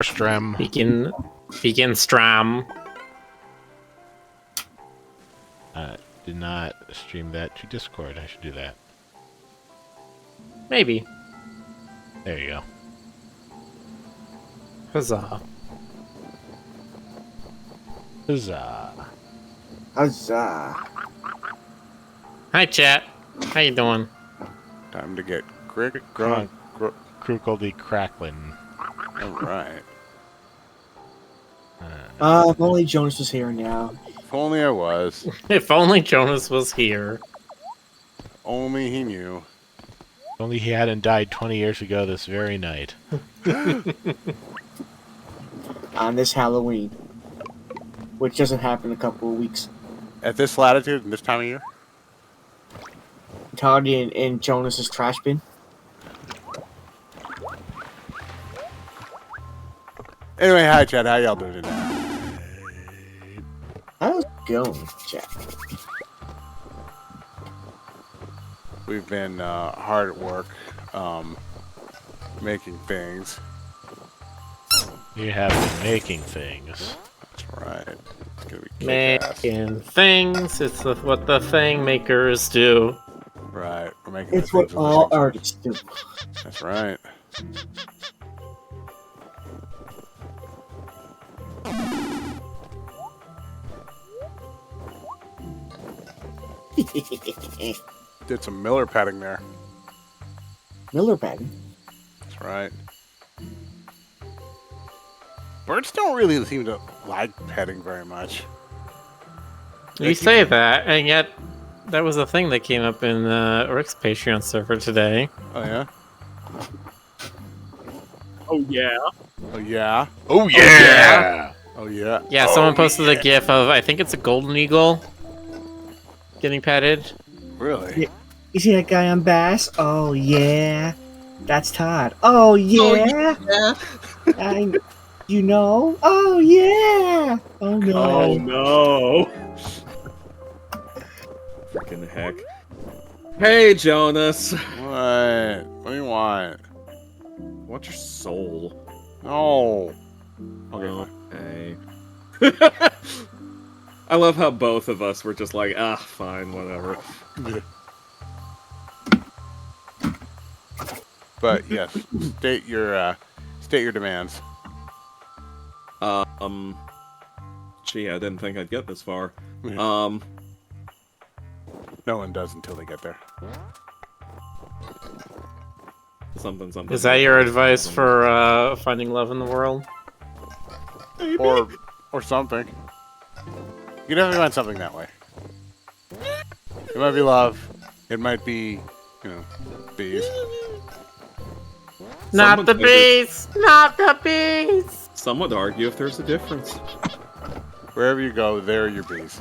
Stram. Begin Stram. Did not stream that to Discord. I should do that. Maybe. There you go. Huzzah. Huzzah. Huzzah. Hi, chat. How you doing? Time to get Crookle the Cracklin. Alright. If only Jonas was here now. If only I was. If only Jonas was here. Only he knew. If only he hadn't died 20 years ago this very night. On this Halloween. Which doesn't happen in a couple of weeks. At this latitude and this time of year? Tardy in Jonas's trash bin. Anyway, hi Chad, how y'all doing today? How's it going, Jack? We've been hard at work, making things. You have been making things. That's right. It's gonna be kick-ass. Making things. It's what the thing makers do. Right. We're making It's the what things with all the things. artists do. That's right. Did some Miller petting there. Miller Patton. That's right. Birds don't really seem to like petting very much. You say that, and yet that was a thing that came up in Rick's Patreon server today. Oh yeah? Oh yeah. Oh yeah? Oh yeah! Oh yeah? Yeah, someone posted a GIF of I think it's a golden eagle getting petted. Really? You see that guy on bass? Oh yeah. That's Todd. Oh yeah. You know? Oh yeah. Oh no. Oh no. Freaking heck. Hey, Jonas. What? What do you want? What's your soul? No. Okay. Okay. I love how both of us were just like, ah, fine, whatever. But yes, state your demands. Gee, I didn't think I'd get this far. No one does until they get there. Something. Is that your advice for finding love in the world? Or something. You definitely find something that way. It might be love. It might be, bees. Not the bees! Not the bees! Some would argue if there's a difference. Wherever you go, there are your bees.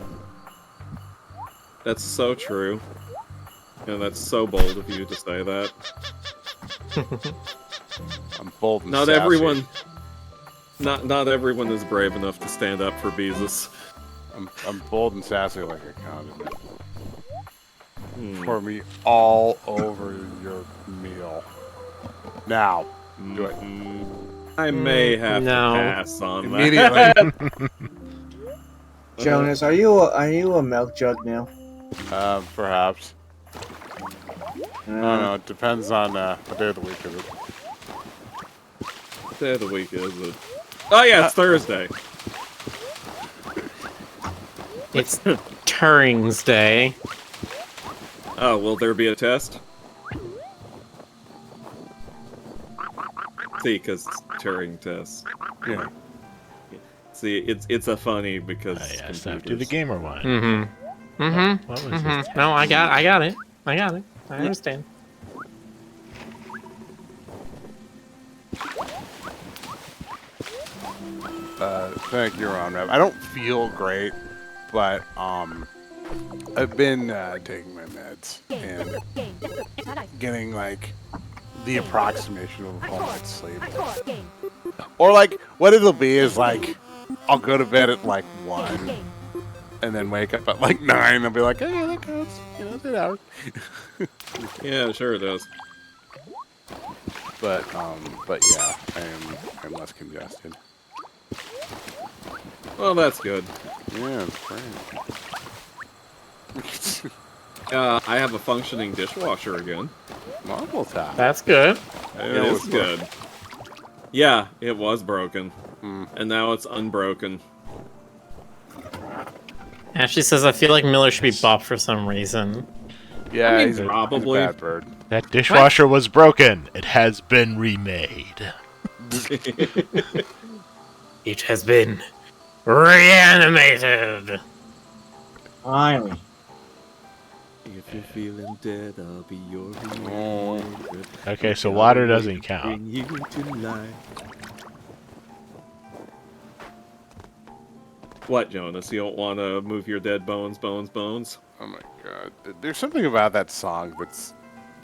That's so true. And that's so bold of you to say that. I'm bold and Not sassy. everyone... Not everyone is brave enough to stand up for Beezus. I'm bold and sassy like a condiment. Pour me all over your meal. Now, do it. I may have to pass on Immediately. that. Jonas, are you a milk jug now? Perhaps. I don't know. It depends on what day of the week is it. What day of the week is it? Oh yeah, it's Thursday. It's Turing's Day. Oh, will there be a test? See, because it's Turing test. Yeah. See, it's a funny because Yes, now do the gamer one. Mm-hmm. Mm-hmm. What was this? No, I got it. I got it. I understand. Thank you, Ron. I don't feel great, but I've been taking my meds and getting like the approximation of a full night's sleep. Or like what it'll be is like I'll go to bed at like 1 and then wake up at like 9 and be like, hey, that counts. It's 8 hours. Yeah, sure it does. But yeah, I'm less congested. Well, that's good. Yeah, it's great. I have a functioning dishwasher again. Marble top. That's good. I It didn't know is good. Yeah, it was broken. And now it's unbroken. Ashley says, I feel like Miller should be buffed for some reason. Yeah, I mean, he's probably. a bad bird. That dishwasher was broken. It has been remade. It has been reanimated. Finally. If you're feeling dead, I'll be your Okay, so water doesn't count. Bring you to life. What, Jonas? You don't want to move your dead bones? Oh my god. There's something about that song that's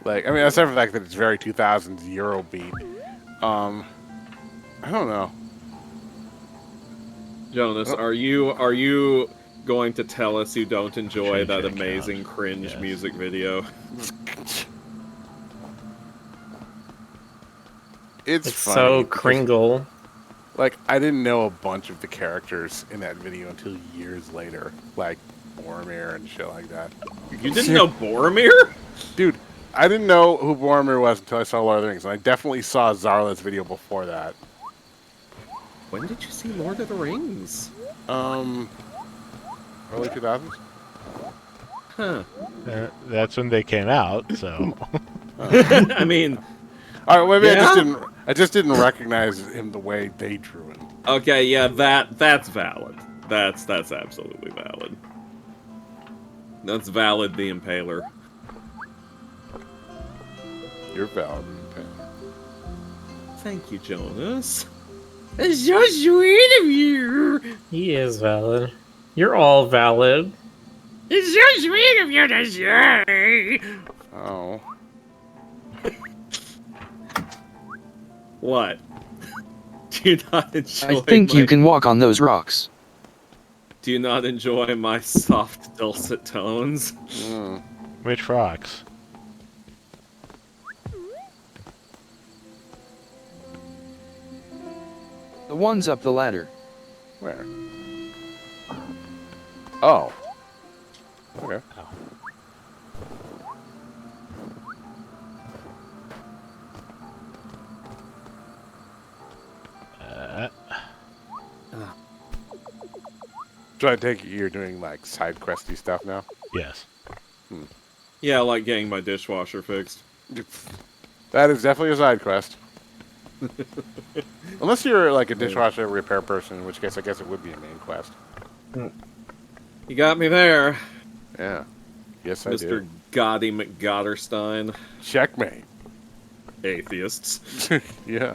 like, I mean, aside from the fact that it's very 2000s Eurobeat. I don't know. Jonas, are you going to tell us you don't enjoy Change that your amazing account. cringe Yes. music video? It's It's funny so because, Kringle. like, I didn't know a bunch of the characters in that video until years later. Like, Boromir and shit like that. You didn't know Boromir? Dude, I didn't know who Boromir was until I saw Lord of the Rings, and I definitely saw Zarla's video before that. When did you see Lord of the Rings? Early 2000s? Huh. That's when they came out, so... I mean, All right, maybe Yeah? I just didn't recognize him the way they drew him. okay, yeah, that's valid. That's absolutely valid. That's valid, the Impaler. You're valid. Thank you, Jonas. It's so sweet of you. He is valid. You're all valid. It's so sweet of you to say. Oh. What? Do you not enjoy I think my, you can walk on those rocks. Do you not enjoy my soft, dulcet tones? Mm. Which rocks? The ones up the ladder. Where? Oh. Okay. So I take it you're doing like side questy stuff now? Yes. Yeah, I like getting my dishwasher fixed. That is definitely a side quest. Unless you're like a dishwasher repair person, in which case I guess it would be a main quest. You got me there, Yeah. Yes, I Mr. did. Gotti McGotterstein. Checkmate. Atheists. Yeah.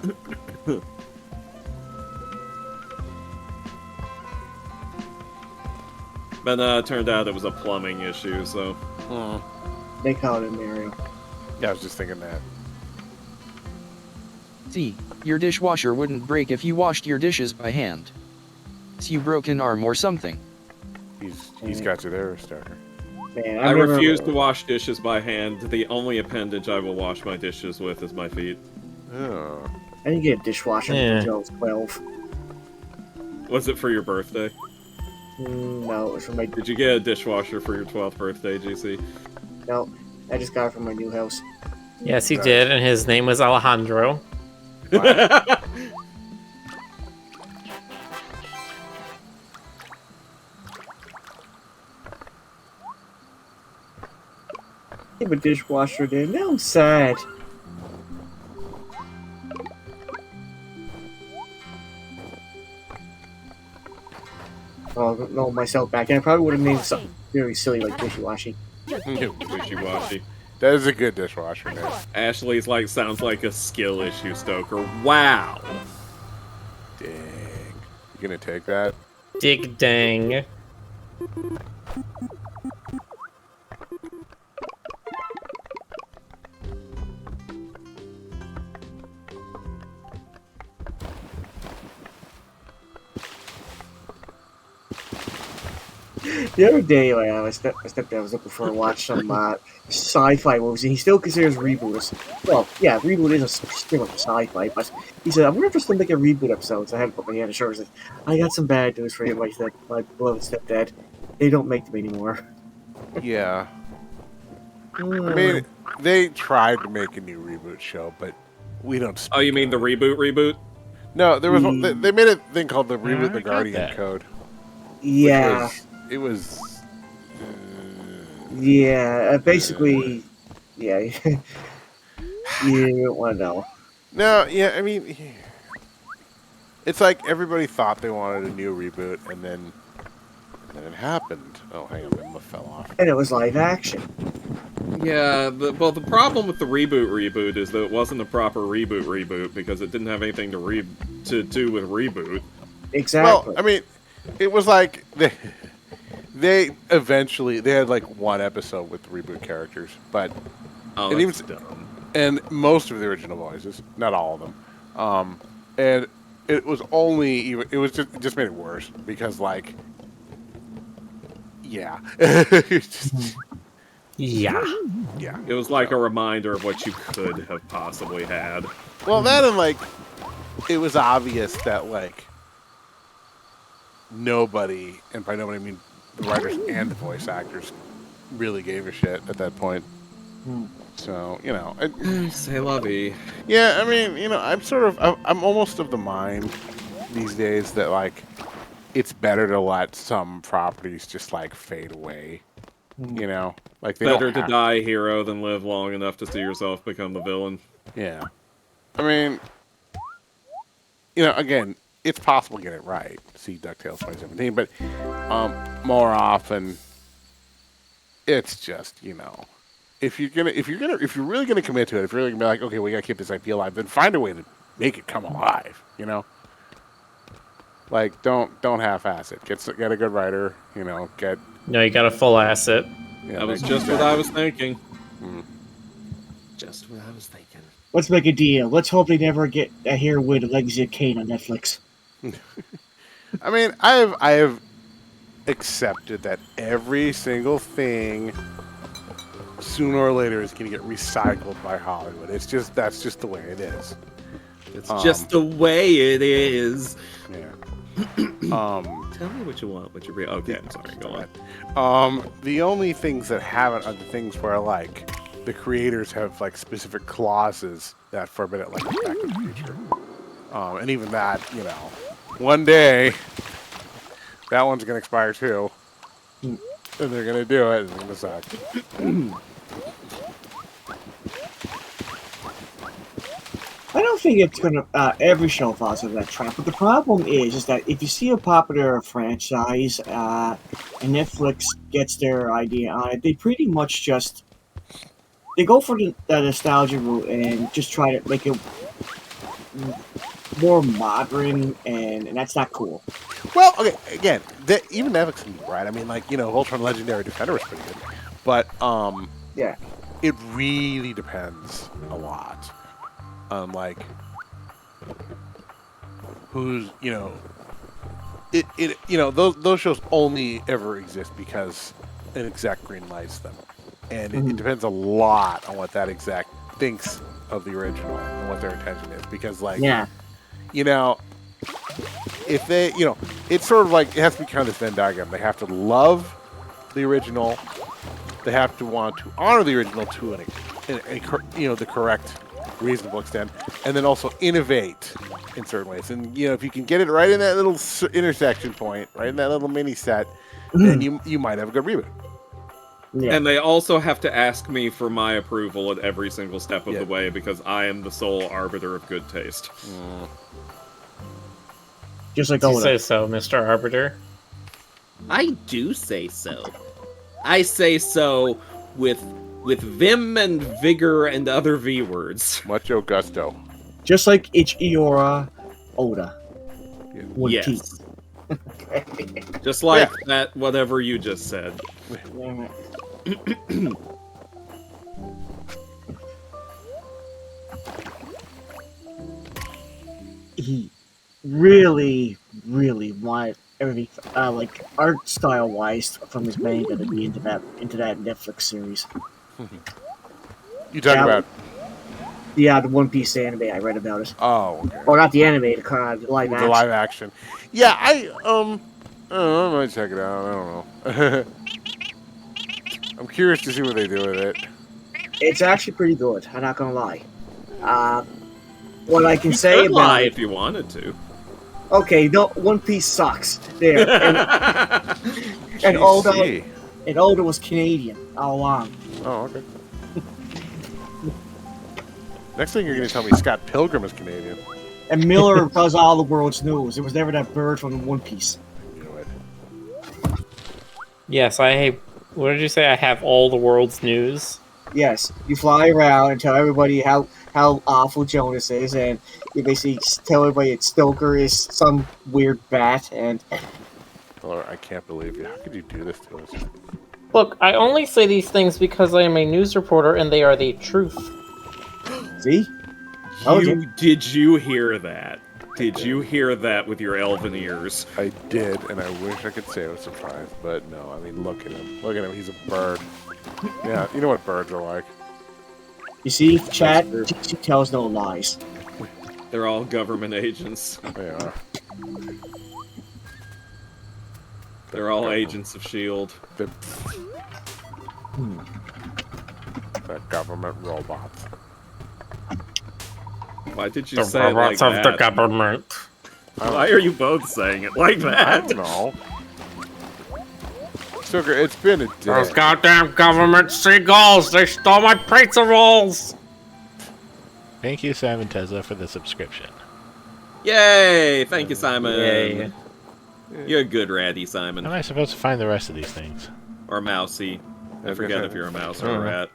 But it turned out it was a plumbing issue, so... They call it marrying. Yeah, I was just thinking that. See, your dishwasher wouldn't break if you washed your dishes by hand. It's you broke an arm or something. He's got you there, Starker. Man, I remember- refuse to wash dishes by hand. The only appendage I will wash my dishes with is my feet. Oh. I didn't get a dishwasher Yeah. until I was 12. Was it for your birthday? No, it was from my... Did you get a dishwasher for your 12th birthday, GC? No, I just got it from my new house. Yes, he did, and his name was Alejandro. I have a dishwasher there. Now I'm sad. Oh, no, myself back. And I probably would have named something very silly like dishwashing. Wishy-washy. That is a good dishwasher name. Ashley's like sounds like a skill issue stoker. Wow. Dang. You gonna take that? Dig dang. The other day, my stepdad was looking for to watch some sci-fi movies, and he still considers reboots. Well, yeah, reboot is pretty much a sci-fi, but he said, "I wonder if they're still making reboot episodes." I haven't put my hand on his shoulders. I got some bad news for you, my beloved stepdad. They don't make them anymore. Yeah. I mean, they tried to make a new reboot show, but we don't. Speak Oh, you mean the reboot? No, there was. They made a thing called the Yeah, Reboot I the got Guardian that. Code. yeah, It was. yeah. Basically, yeah. You don't want to know. No, yeah, I mean, it's like everybody thought they wanted a new reboot, and then it happened. Oh, hang on, my fell off. And it was live action. Yeah, the problem with the reboot is that it wasn't a proper reboot because it didn't have anything to do with reboot. Exactly. Well, I mean, it was like they eventually they had like one episode with reboot characters, but Oh, and that's dumb. and most of the original voices, not all of them, and it was only it was just made it worse because like, yeah, it's just, Yeah. yeah. It was like a reminder of what you could have possibly had. Well, that and like, it was obvious that like nobody, and by nobody I mean the writers and the voice actors, really gave a shit at that point. So you know, Say lovey. yeah. I mean, you know, I'm almost of the mind these days that like it's better to let some properties just like fade away. You know, like they Better don't to have- die a hero than live long enough to see yourself become the villain. Yeah. I mean, you know, again, it's possible to get it right. See DuckTales 2017, but more often, it's just, you know, if you're really gonna commit to it, if you're really gonna be like, okay, we gotta keep this IP alive, then find a way to make it come alive. You know, like don't half-ass it. Get a good writer. You know, get. No, you got a full asset. You know, That was make- just what I was thinking. Mm. Just what I was thinking. Let's make a deal. Let's hope they never get a Here with Legacy of Kain on Netflix. I mean, I have accepted that every single thing sooner or later is going to get recycled by Hollywood. That's just the way it is. It's just the way it is. Yeah. Tell me what you want. What you re- Okay, I'm sorry. Go on. The only things that haven't are the things where like the creators have like specific clauses that forbid it, like Back to the Future. And even that, you know, one day that one's gonna expire too, and they're gonna do it, and it's gonna suck. I don't think it's gonna every show falls into that trap, but the problem is that if you see a popular franchise and Netflix gets their idea on it, they pretty much just they go for the nostalgia route and just try to make it more modern, and that's not cool. Well, okay, again, even Netflix can be right. I mean, like, you know, Voltron Legendary Defender was pretty good, but Yeah. it really depends a lot on like who's, you know, it you know, those shows only ever exist because an exec green lights them, and it depends a lot on what that exec thinks of the original and what their intention is, because like, Yeah. you know, if they, you know, it's sort of like, it has to be kind of this Venn diagram. They have to love the original. They have to want to honor the original to you know, the correct, reasonable extent, and then also innovate in certain ways. And you know, if you can get it right in that little intersection point, right in that little mini set, then you might have a good reboot. Yeah. And they also have to ask me for my approval at every single step of Yeah. the way because I am the sole arbiter of good taste. Just like You Oda. say so, Mr. Arbiter. I do say so. I say so with vim and vigor and other V words. Mucho gusto. Just like Ichiora Oda. Yeah. One Yes. piece. Just like that, whatever you just said. He really, really wanted everything, like art style wise, from his manga to be into that Netflix series. You talking about? Yeah, the One Piece anime. I read about it. Oh, okay. Or not the anime, the live The action. live action. Yeah, I don't know, I might check it out. I don't know. I'm curious to see what they do with it. It's actually pretty good. I'm not gonna lie. What I can You say could about lie it. if you wanted to. Okay, no, One Piece sucks. There. And GC. Oda was Canadian all along. Oh, okay. Next thing you're going to tell me Scott Pilgrim is Canadian. And Miller does all the world's news. It was never that bird from One Piece. You know it. Yes, what did you say? I have all the world's news. Yes, you fly around and tell everybody how awful Jonas is, and you basically tell everybody that Stoker is some weird bat, and Miller, I can't believe you. How could you do this to us? Look, I only say these things because I am a news reporter and they are the truth. see? Did you hear that? Did you hear that with your elven ears? I did, and I wish I could say I was surprised, but no. I mean, look at him. Look at him. He's a bird. Yeah, you know what birds are like. You see, chat, she tells no lies. They're all government agents. They are. They're all agents of S.H.I.E.L.D. They're government robots. Why did you The say it like robots of the that? government. Why are you both saying it like I that? don't know. Stoker, it's been a day. Those goddamn government seagulls! They stole my pizza rolls! Thank you, Simon Tesla, for the subscription. Yay! Thank you, Simon. Yay. You're a good ratty, How Simon. am I supposed to find the rest of these things? Or mousy. I forget if you're a mouse or I a don't know. rat.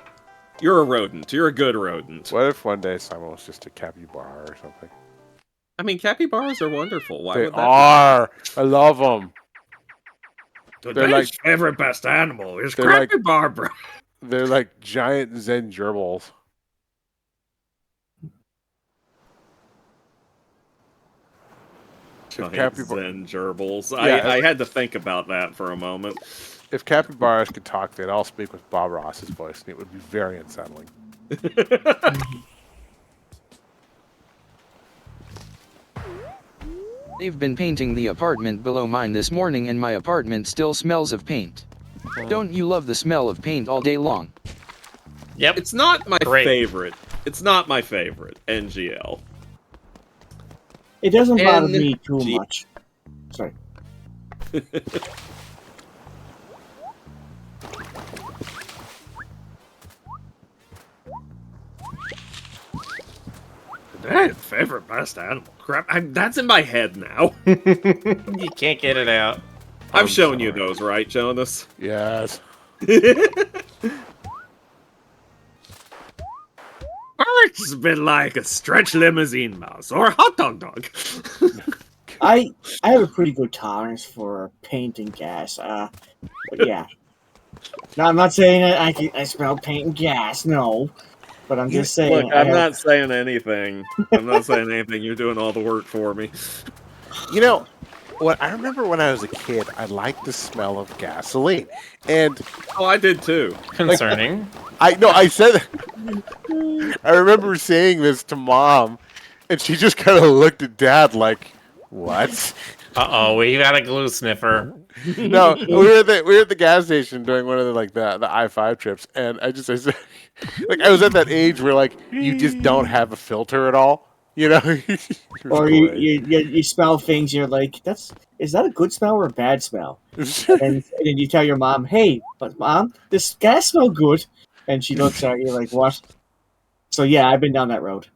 You're a rodent. You're a good rodent. What if one day Simon was just a capybara or something? I mean, capybaras are wonderful. Why They would that are. I love them. be? They're like favorite best animal is they're like- capybara. They're like giant Zen gerbils. If, And gerbils. Yeah. I had to think about that for a moment. if capybaras could talk, they'd all speak with Bob Ross's voice, and it would be very unsettling. They've been painting the apartment below mine this morning and my apartment still smells of paint. Don't you love the smell of paint all day long? Yep. It's not my Great. favorite. It's not my favorite, NGL. It doesn't bother And- me too Gee. much. Sorry. Favorite best animal. Crap, that's in my head now. You can't get it out. I've shown you those, right, Jonas? Yes. It's been like a stretch limousine mouse or a hot dog. I have a pretty good tolerance for paint and gas. But yeah. Now I'm not saying that I smell paint and gas. No, but I'm just saying. Look, I'm not saying anything. I'm not saying anything. You're doing all the work for me. You know, what I remember when I was a kid, I liked the smell of gasoline, and Oh, I did too. Concerning. I said, I remember saying this to Mom, and she just kind of looked at Dad like, "What?" Uh-oh, we got a glue sniffer. No, we were at the gas station doing one of the I-5 trips, and I said, like, I was at that age where like you just don't have a filter at all, you know. It was Or great. you smell things. You're like, is that a good smell or a bad smell? And then you tell your mom, "Hey, but Mom, this gas smell good," and she looks at you like, "What?" So yeah, I've been down that road.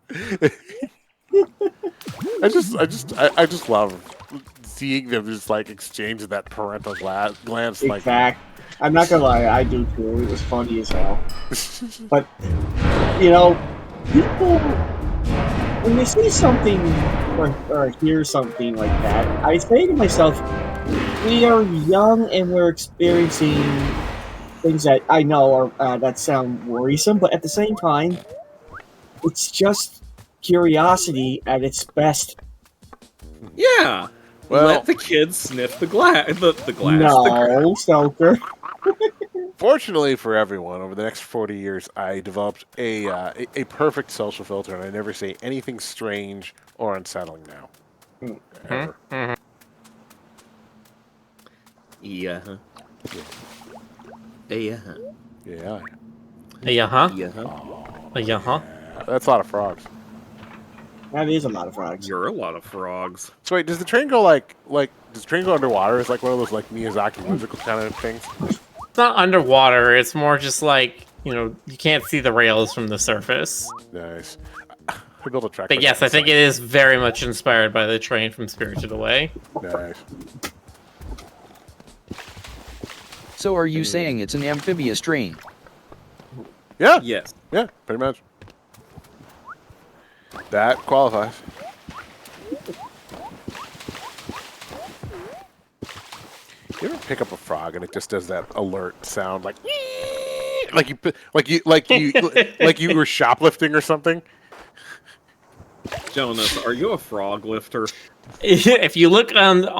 I just love seeing them just like exchange that parental glance. In Like, fact, I'm not gonna lie, I do too. It was funny as hell. But you know, people when they see something or hear something like that, I say to myself, we are young and we're experiencing things that I know are that sound worrisome, but at the same time, it's just curiosity at its best. Yeah. Well, Let the kids sniff the glass. The glass. No, Stoker. fortunately for everyone, over the next 40 years, I developed a perfect social filter, and I never say anything strange or unsettling now. Ever. Yeah. Yeah. Yeah. Yeah-huh. Yeah. Yeah-huh. That's a lot of frogs. That is a lot of frogs. You're a lot of frogs. So wait, does the train go does the train go underwater? It's like one of those like Miyazaki musical kind of things. It's not underwater. It's more just like, you can't see the rails from the surface. Nice. I built a track. But like yes, that I think on it is very much inspired by the train from Spirited Away. the site. Nice. So are you saying it's an amphibious train? Yeah. Yes. Yeah. Pretty much. That qualifies. You ever pick up a frog and it just does that alert sound like you were shoplifting or something? Jonas, are you a frog lifter? If you look on the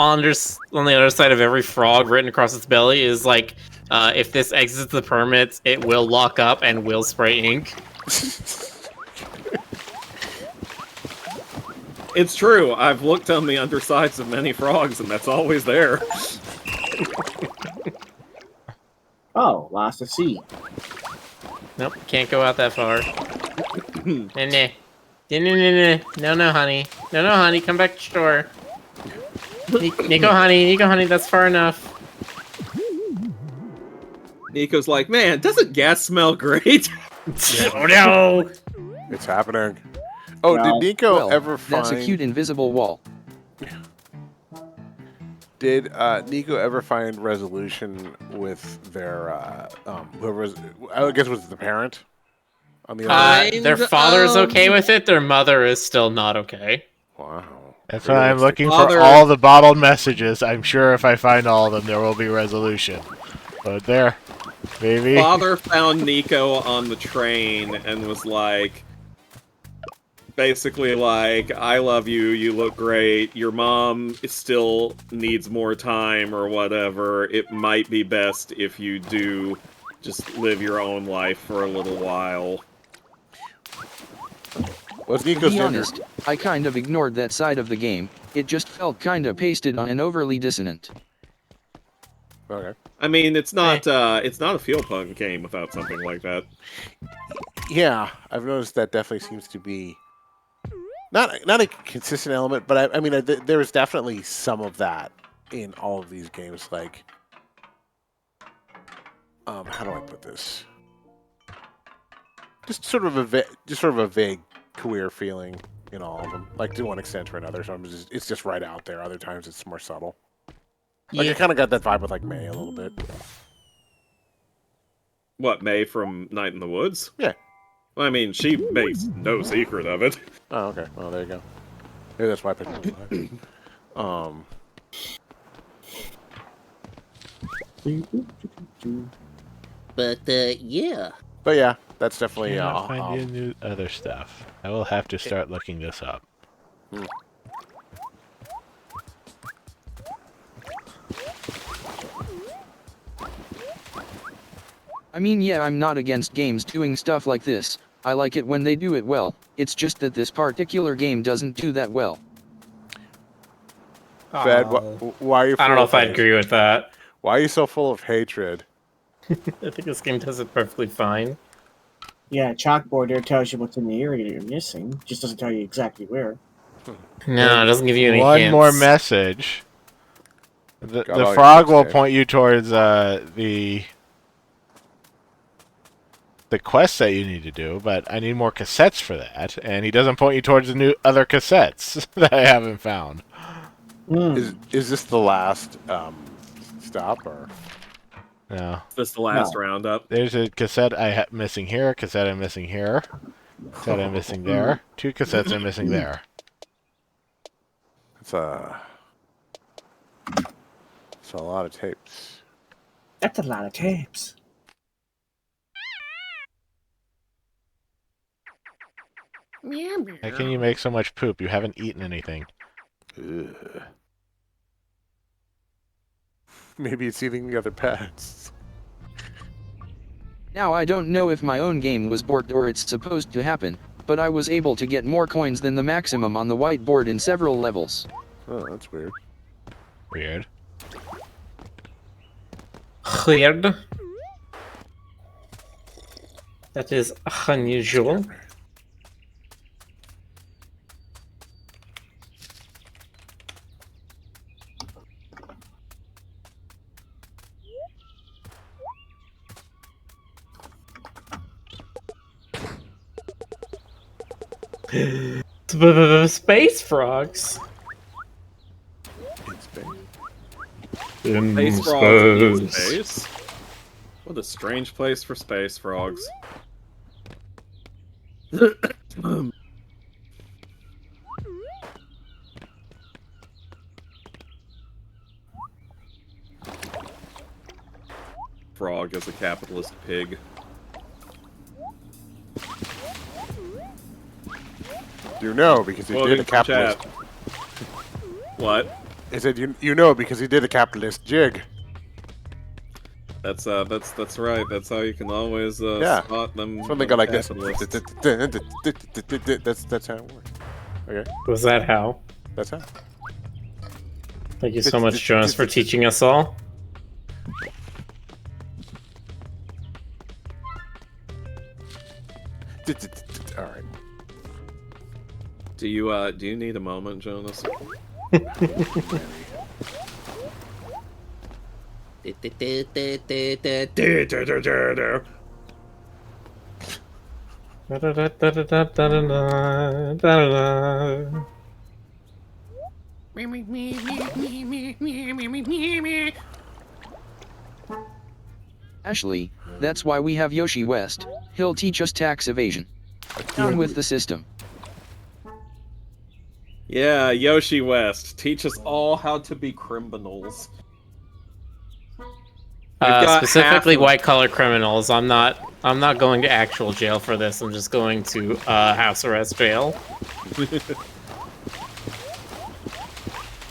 other side of every frog, written across its belly is like, if this exits the permits, it will lock up and will spray ink. It's true. I've looked on the undersides of many frogs, and that's always there. Oh, lost at sea. Nope, can't go out that far. Nah. No, honey. No, honey, come back to shore. Nico, honey, that's far enough. Nico's like, man, doesn't gas smell great? Oh no! It's happening. Oh, Well, did Nico Well, ever find? that's a cute invisible wall. Did Nico ever find resolution with their whoever was? I guess it was the parent on the other. Kind Their father is of. okay with it, their mother is still not okay. Wow. That's why I'm looking Father- for all the bottled messages. I'm sure if I find all of them, there will be resolution. But there, baby. Father found Nico on the train and was like, basically like, I love you, you look great, your mom still needs more time or whatever, it might be best if you do just live your own life for a little while. What's To Nico's be gender? honest, I kind of ignored that side of the game. It just felt kinda pasted on and overly dissonant. Okay. I mean, it's not a feel punk game without something like that. Yeah, I've noticed that definitely seems to be not a consistent element, but I mean, there's definitely some of that in all of these games. Like, how do I put this? Just sort of a vague queer feeling in all of them. Like to one extent or another. Sometimes it's just right out there. Other times it's more subtle. Like I kind of got that vibe with like May a little bit. What, May from Night in the Woods? Yeah. Well, I mean, she makes no secret of it. Oh, okay. Well, there you go. Maybe that's why I picked it. But, yeah. But yeah, that's definitely Can't find you new other stuff. I will have to start looking this up. I mean, yeah, I'm not against games doing stuff like this. I like it when they do it well. It's just that this particular game doesn't do that well. Fed, why are you? I don't know if full of I'd hate? agree with that. Why are you so full of hatred? I think this game does it perfectly fine. Yeah, chalkboard there tells you what's in the area you're missing. Just doesn't tell you exactly where. No, it doesn't give you any One hints. more message. The Got all frog your will tips, point you towards the quest that you need to do, but I need more cassettes for that, and he doesn't point you towards the new other cassettes that I haven't found. Is this the last stop or? No. This the last No. roundup. There's a cassette missing here, a cassette I'm missing here, cassette I'm missing there, 2 cassettes I'm missing there. It's a lot of tapes. That's a lot of tapes. How can you make so much poop? You haven't eaten anything. Ugh. Maybe it's eating the other pets. Now I don't know if my own game was borked or it's supposed to happen, but I was able to get more coins than the maximum on the whiteboard in several levels. Oh, that's weird. Weird. Weird. That is unusual. Space frogs. In space. In Space frogs in space? What a strange place for space frogs. Frog is a capitalist pig. You know because he did a capitalist. What? I said you know because he did a capitalist jig. That's right. That's how you can always Yeah. spot them. Something go like this. capitalists. That's how it works. Okay, Was that how? that's how. Thank you so much, Jonas, for teaching us all. All right. Do you need a moment, Jonas? Ashley, that's why we have Yoshi West. He'll teach us tax evasion. Down with the system. Yeah, Yoshi West, teach us all how to be criminals. got Specifically, half of- white-collar criminals. I'm not going to actual jail for this. I'm just going to house arrest jail.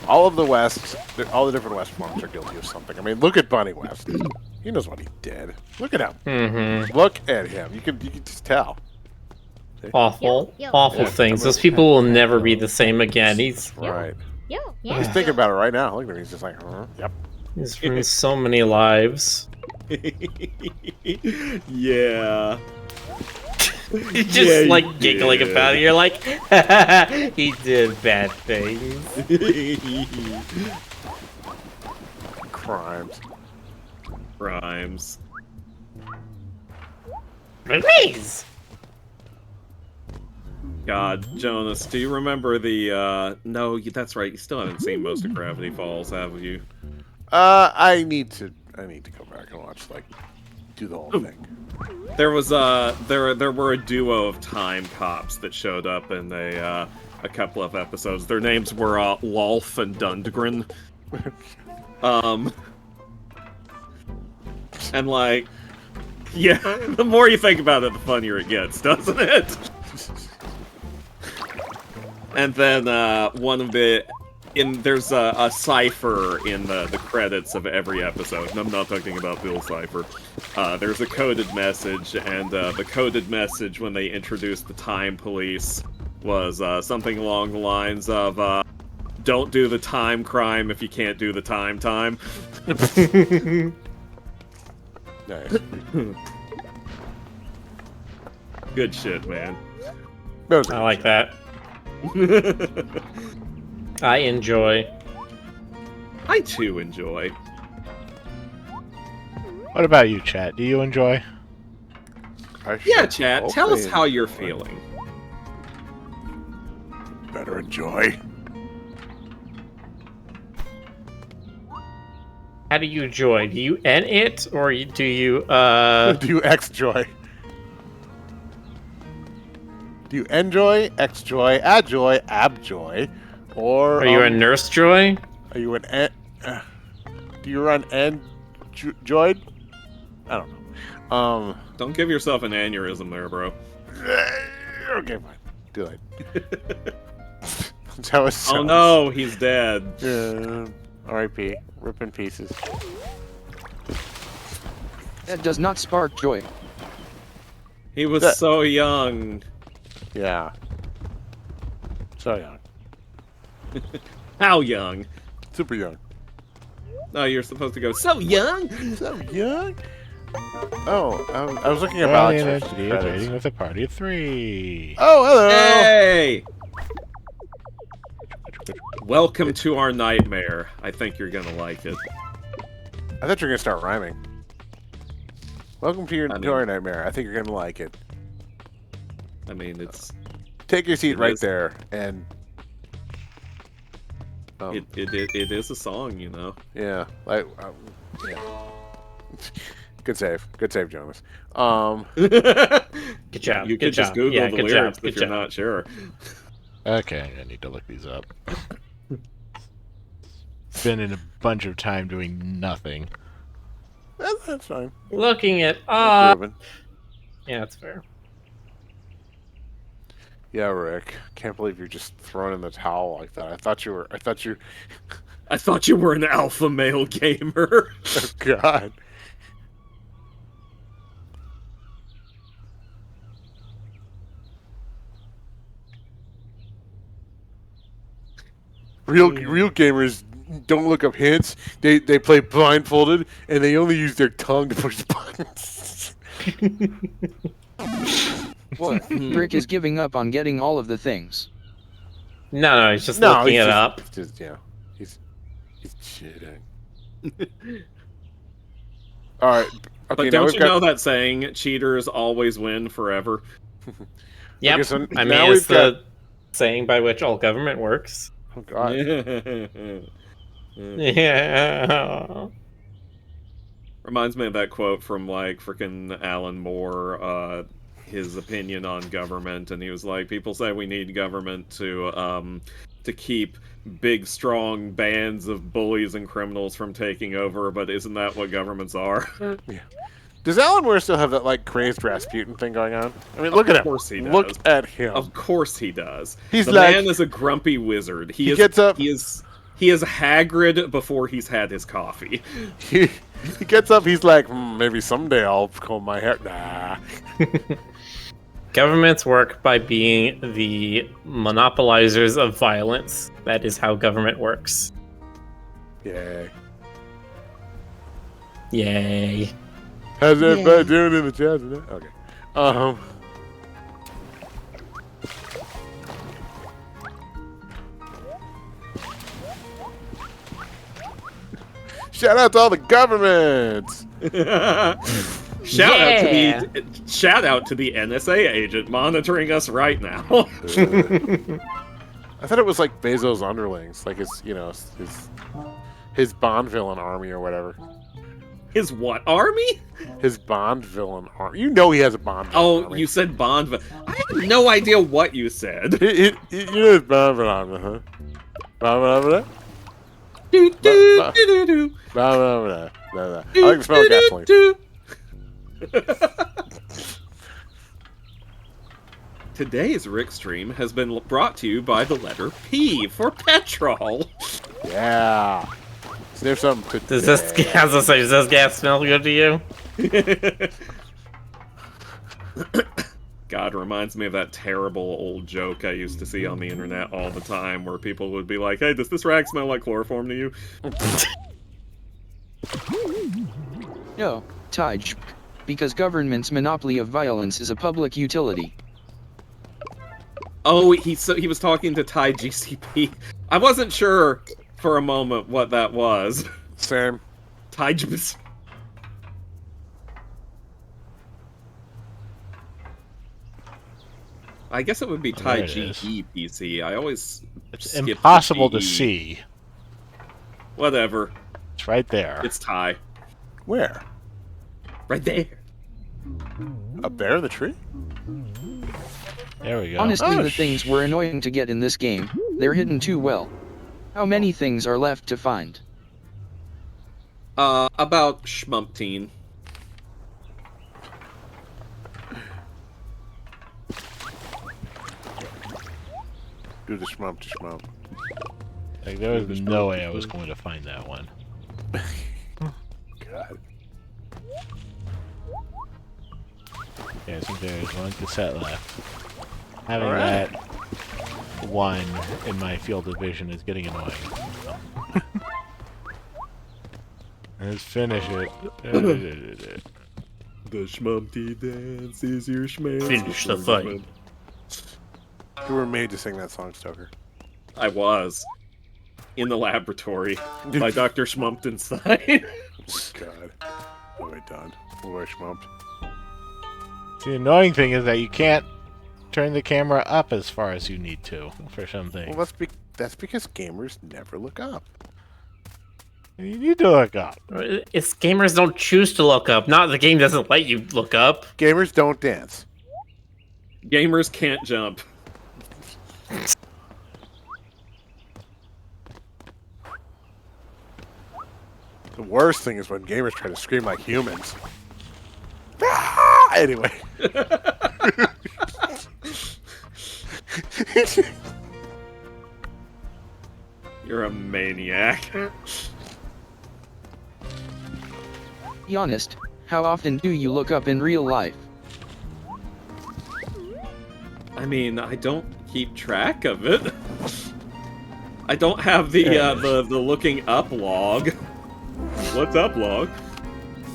All of the West, all the different West forms are guilty of something. I mean, look at Bunny West. He knows what he did. Look at him. Mm-hmm. Look at him. You can just tell. Awful, Yo, yo. awful Yeah, things. I'm Those a- people will never be the same again. He's Right. Yo, He's yeah. thinking about it right now. Look at him. He's just like, yep. he's ruined so many lives. Yeah. He's just Yeah, he like giggling did. about it. You're like, he did bad things. Crimes. Rhymes. Please. God, Jonas, do you remember the, no, that's right, you still haven't seen most of Gravity Falls, have you? I need to go back and watch, like, do the whole thing. There was, there were a duo of time cops that showed up in a couple of episodes. Their names were, Lolf and Dundgren. And, like, yeah, the more you think about it, the funnier it gets, doesn't it? And then, one of the... there's a cipher in the credits of every episode, and I'm not talking about Bill's cipher. There's a coded message, and the coded message when they introduced the time police was something along the lines of, don't do the time crime if you can't do the time. Nice. Good shit, man. I like that. I enjoy. I too enjoy. What about you, chat? Do you enjoy? Yeah, chat, tell us how you're feeling. Better enjoy. How do you joy? Do you end it, or do you, Do you X-joy? Do you enjoy, X-joy, adjoy, abjoy, or... Are you a nurse joy? Are you an... do you run joyed? I don't know. Don't give yourself an aneurysm there, bro. Okay, fine. Too late. That's how it sounds. Oh no, he's dead. Yeah. R.I.P. Rip in pieces. That does not spark joy. He was That- so young. Yeah. So young. How young? Super young. No, you're supposed to go, so young? So young? Oh, I was looking at Alien Alex entity is credits. waiting with a party of 3. Oh, hello! Hey! Welcome to our nightmare. I think you're gonna like it. I thought you were gonna start rhyming. Welcome to I mean- our nightmare. I think you're gonna like it. I mean, it's Take your seat It right is. there, and it is a song, you know. yeah, like yeah. Good save, Jonas. Good job. You good could just job. Google yeah, the good lyrics job. if Good you're job. not sure. Okay, I need to look these up. Been in a bunch of time doing nothing. That's fine. Looking at Ruben. yeah, that's fair. Yeah, Rick. Can't believe you're just throwing in the towel like that. I thought you. I thought you were an alpha male gamer. Oh God. Real gamers don't look up hints. They play blindfolded and they only use their tongue to push the buttons. What? Brick is giving up on getting all of the things. No, he's just looking he's it just, up. He's just, yeah, he's cheating. All right. Okay, But now don't we've you got, know that saying, cheaters always win forever? Yep. Okay, so I now mean, it's we've got- the saying by which all government works. Oh God. Yeah. Reminds me of that quote from, like, frickin' Alan Moore, his opinion on government, and he was like, people say we need government to keep big, strong bands of bullies and criminals from taking over, but isn't that what governments are? Does Alan Moore still have that like crazed Rasputin thing going on? I mean, look at him. Of course he does. Look at him. Of course he does. He's the like- man is a grumpy wizard. He gets up- He is Hagrid before he's had his coffee. He gets up. He's like, maybe someday I'll comb my hair. Nah. Governments work by being the monopolizers of violence. That is how government works. Yay. Yay. How's everybody doing in the chat today? Okay. Shout out to all the governments. Shout out to the NSA agent monitoring us right now. I thought it was like Bezos' underlings, like his Bond villain army or whatever. His what army? His Bond villain army. You know he has a Bond villain Oh, army. you said Bond. I have no idea what you said. You know his Bond villain army, huh? Bond villain army? Do, do, do, do, do. Blah, blah, blah, blah, blah. I like the smell of gasoline. Today's Rick stream has been brought to you by the letter P for petrol. Yeah. Sniff something. Does this does this gas smell good to you? God, reminds me of that terrible old joke I used to see on the internet all the time where people would be like, hey, does this rag smell like chloroform to you? No, Taj. Because government's monopoly of violence is a public utility. Oh, he was talking to Thai GCP. I wasn't sure for a moment what that was. Same. Thai GCP. I guess it would be Thai there it is. GEPC. I always It's skip the impossible to GE. see. Whatever. It's right there. It's Thai. Where? Right there. Up there in the tree? There we go. Honestly, Oh, the things were annoying to get in this game. They're hidden too well. How many things are left to find? About schmumpteen. Do the shmump to shmump. Like, there was no way I was going to find that one. God. Okay, I think there's one cassette left. Having Alright. that one in my field of vision is getting annoying. Let's finish it. The schmumpty dance is your schmance. Finish the fight. You were made to sing that song, Stoker. I was. In the laboratory. By Dr. Schmumptenstein. God. What have I done? What have I schmumped? The annoying thing is that you can't turn the camera up as far as you need to for some things. Well, that's because gamers never look up. You need to look up. It's gamers don't choose to look up, not the game doesn't let you look up. Gamers don't dance. Gamers can't jump. The worst thing is when gamers try to scream like humans. Ah! Anyway. You're a maniac. Be honest, how often do you look up in real life? I mean, I don't keep track of it. I don't have the looking up log. What's up log?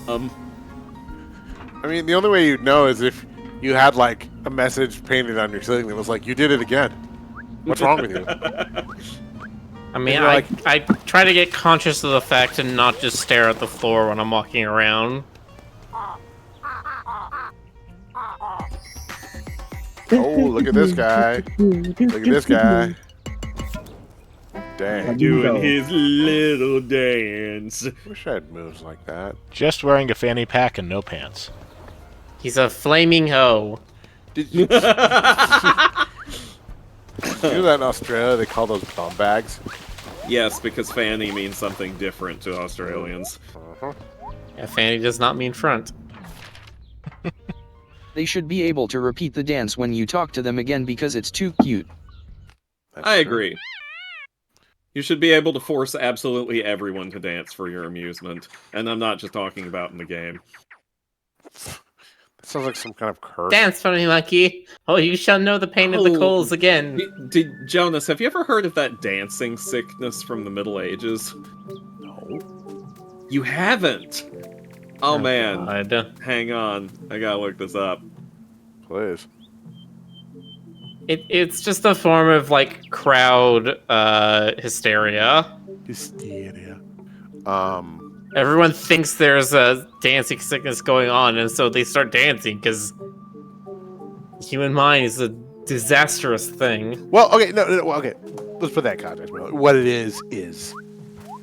I mean, the only way you'd know is if you had, like, a message painted on your ceiling that was like, you did it again. What's wrong with you? I mean, You're like- I try to get conscious of the fact and not just stare at the floor when I'm walking around. Oh, look at this guy. Look at this guy. Dang. Doing his little dance. Wish I had moves like that. Just wearing a fanny pack and no pants. He's a flaming hoe. Did you, you know that in Australia they call those bum bags? Yes, because fanny means something different to Australians. Uh-huh. Yeah, fanny does not mean front. They should be able to repeat the dance when you talk to them again because it's too cute. That's I true. agree. You should be able to force absolutely everyone to dance for your amusement. And I'm not just talking about in the game. That sounds like some kind of curse. Dance for me, monkey! Oh, you shall know the pain of the Oh. coals again. Jonas, have you ever heard of that dancing sickness from the Middle Ages? No. You haven't? Oh man, God. hang on. I gotta look this up. Please. It's just a form of, like, crowd hysteria. Hysteria. Everyone thinks there's a dancing sickness going on, and so they start dancing, because the human mind is a disastrous thing. Well, okay, no, well, okay. Let's put that in context. What it is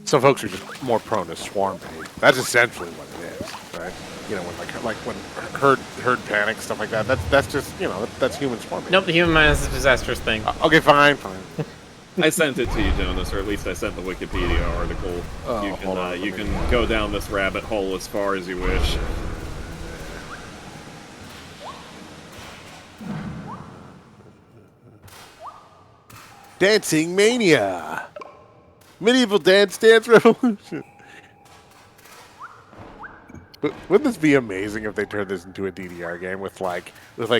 some folks are just more prone to swarm pain. That's essentially what it is, right? You know, when like when herd panic, stuff like that. That's just, you know, that's human swarming. Nope, the human mind is a disastrous thing. Okay, fine. I sent it to you, Jonas, or at least I sent the Wikipedia article. Oh, hold on, You let me- can go down this rabbit hole as far as you wish. Dancing Mania! Medieval Dance Revolution! Wouldn't this be amazing if they turned this into a DDR game with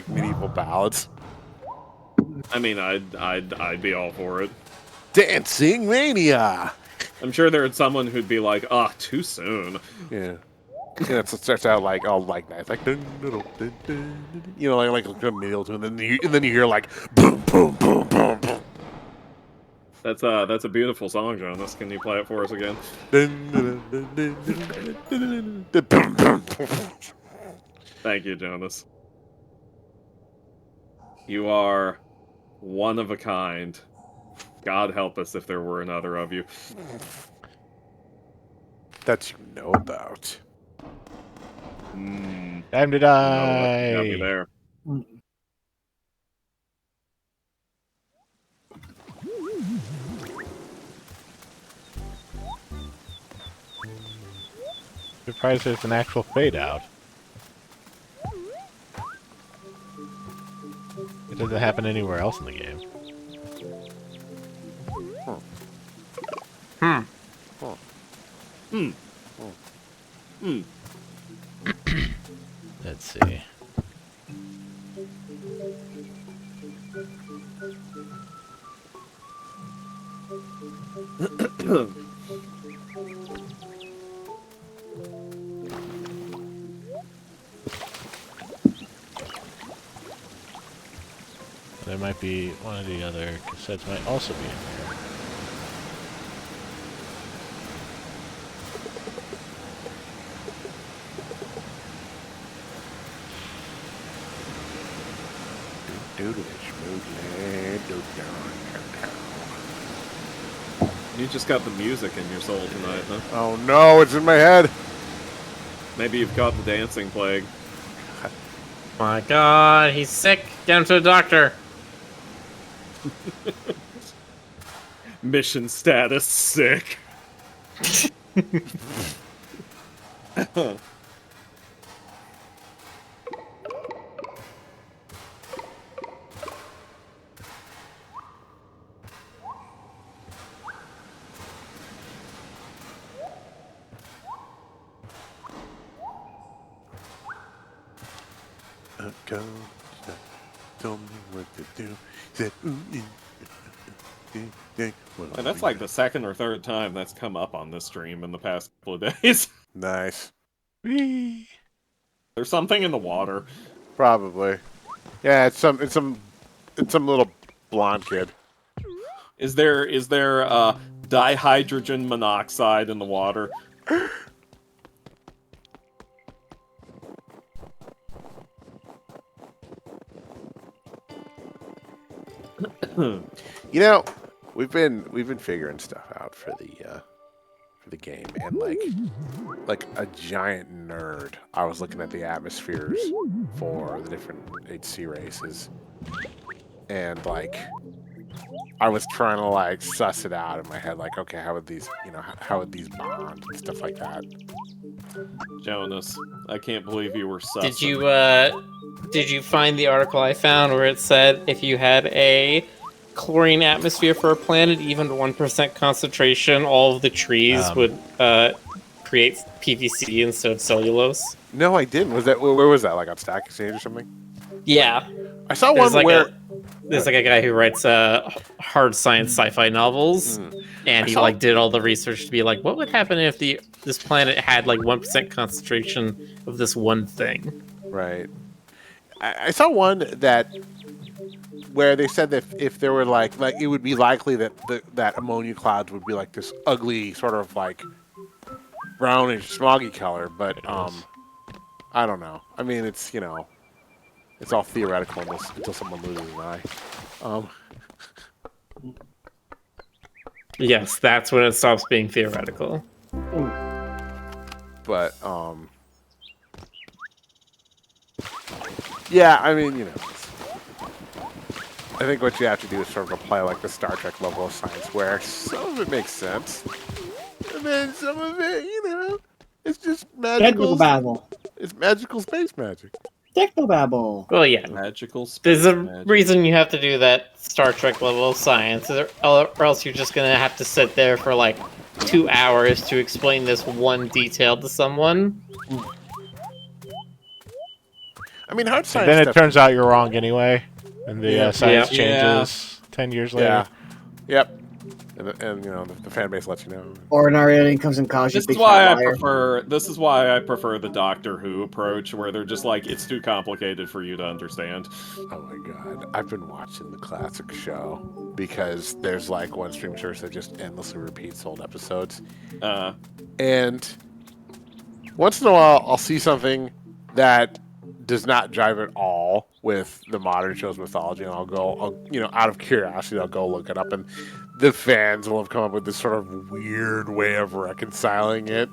medieval ballads? I mean, I'd be all for it. Dancing Mania! I'm sure there's someone who'd be like, "Ah, too soon." Yeah. Yeah, it starts out like all like that. It's like dun, dun, dun, dun, dun, dun, you know, like a middle tune, and then you hear like boom, boom, boom, boom, boom. That's a beautiful song, Jonas. Can you play it for us again? Dun, dun, dun, dun, dun, dun, dun, dun, boom, boom. Thank you, Jonas. You are one of a kind. God help us if there were another of you. That you know about. Mm, Time to got me die. there. Surprised there's an actual fade out. It doesn't happen anywhere else in the game. Let's see. There might be one of the other cassettes might also be in there. You just got the music in your soul tonight, huh? Oh no, it's in my head. Maybe you've got the dancing plague. My God, he's sick. Get him to the doctor. Mission status sick. Go, tell me what to do. He said, And that's like the second or third time that's come up on this stream in the past couple of days. Nice. Whee! There's something in the water. Probably. Yeah, it's some little blonde kid. Is there dihydrogen monoxide in the water? You know, we've been figuring stuff out for the game, and like a giant nerd, I was looking at the atmospheres for the different HC races, and like I was trying to like suss it out in my head, like, okay, how would these bond and stuff like that. Jonas, I can't believe you were sus. Did you find the article I found where it said if you had a chlorine atmosphere for a planet, even to 1% concentration, all of the trees would create PVC instead of cellulose? No, I didn't. Was that where was that? Like on Stack Exchange or something? Yeah. I saw There's one where there's like a guy who writes hard science sci-fi novels, and he like did all the research to be like, what would happen if this planet had like 1% concentration of this one thing? Right. I saw one that where they said that if there were like it would be likely that that ammonia clouds would be like this ugly sort of like brownish smoggy color, but I don't know. I mean, it's it's all theoretical until someone loses an eye. Yes, that's when it stops being theoretical. But yeah, I mean, I think what you have to do is sort of apply like the Star Trek level of science, where some of it makes sense, and then some of it, it's just magical. Technobabble. It's magical space magic. Technobabble. Well, yeah. Magical space There's a magic. reason you have to do that Star Trek level of science, or else you're just gonna have to sit there for like 2 hours to explain this one detail to someone. I mean, hard science. And then it stuff- turns out you're wrong anyway, and the science Yeah. changes 10 years later. Yeah. Yep. And the fan base lets you know. Or an alien comes and calls you This big is why fat I liar. prefer. This is why I prefer the Doctor Who approach, where they're just like, it's too complicated for you to understand. Oh my god, I've been watching the classic show because there's like one stream service that just endlessly repeats old episodes, and once in a while I'll see something that does not jive at all with the modern show's mythology, and I'll out of curiosity, I'll go look it up, and the fans will have come up with this sort of weird way of reconciling it.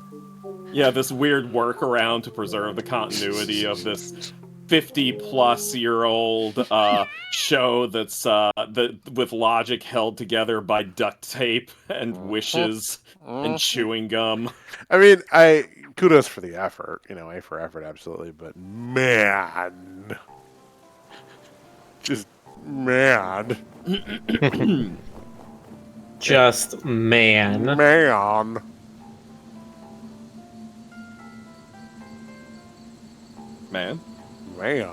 Yeah, this weird workaround to preserve the continuity of this 50-plus-year-old show that's with logic held together by duct tape and wishes and chewing gum. I mean, kudos for the effort, A for effort, absolutely, but man, just man. Just man. Man. Man.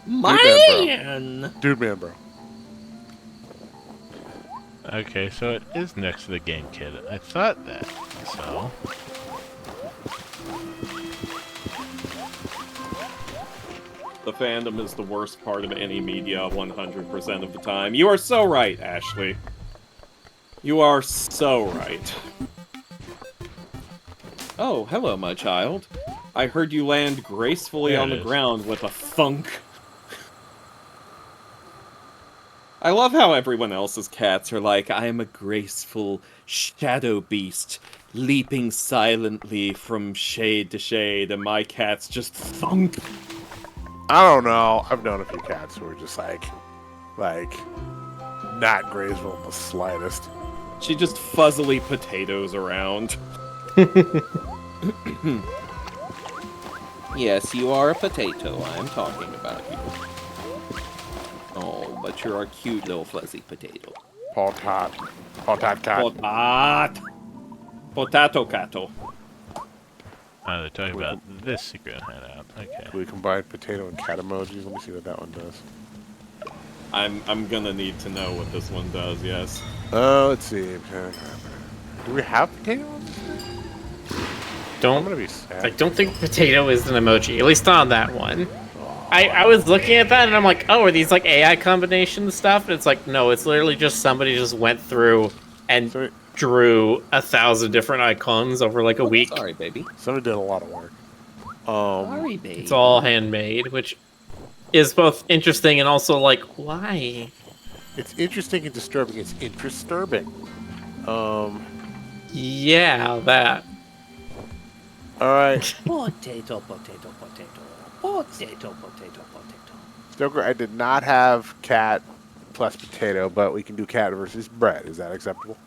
Man! Dude, man, bro. Okay, so it is next to the game kid. I thought that. So. The fandom is the worst part of any media 100% of the time. You are so right, Ashley. You are so right. Oh, hello, my child. I heard you land gracefully There on it the is. ground with a thunk. I love how everyone else's cats are like, I am a graceful shadow beast, leaping silently from shade to shade, and my cat's just thunk. I don't know. I've known a few cats who are just like, not graceful in the slightest. She just fuzzily potatoes around. Yes, you are a potato. I'm talking about you. Oh, but you're a cute little fuzzy potato. Potat. Potat cat. Potat! Potato catto. They're talking about this secret hideout. Okay. We combine potato and cat emojis. Let me see what that one does. I'm gonna need to know what this one does, yes. Let's see. Do we have potato on this thing? I'm gonna be sad. I don't think potato is an emoji, at least not on that one. I was looking at that and I'm like, oh, are these like AI combination stuff? And it's like, no, it's literally just somebody just went through and Sorry. drew 1,000 different icons over like a week. Sorry, baby. Somebody did a lot of work. Sorry, baby. It's all handmade, which is both interesting and also like, why? It's interesting and disturbing. It's interest-disturbing. Yeah, that. Alright. Potato, potato, potato. Potato, potato, potato. Stoker, I did not have cat plus potato, but we can do cat versus bread. Is that acceptable?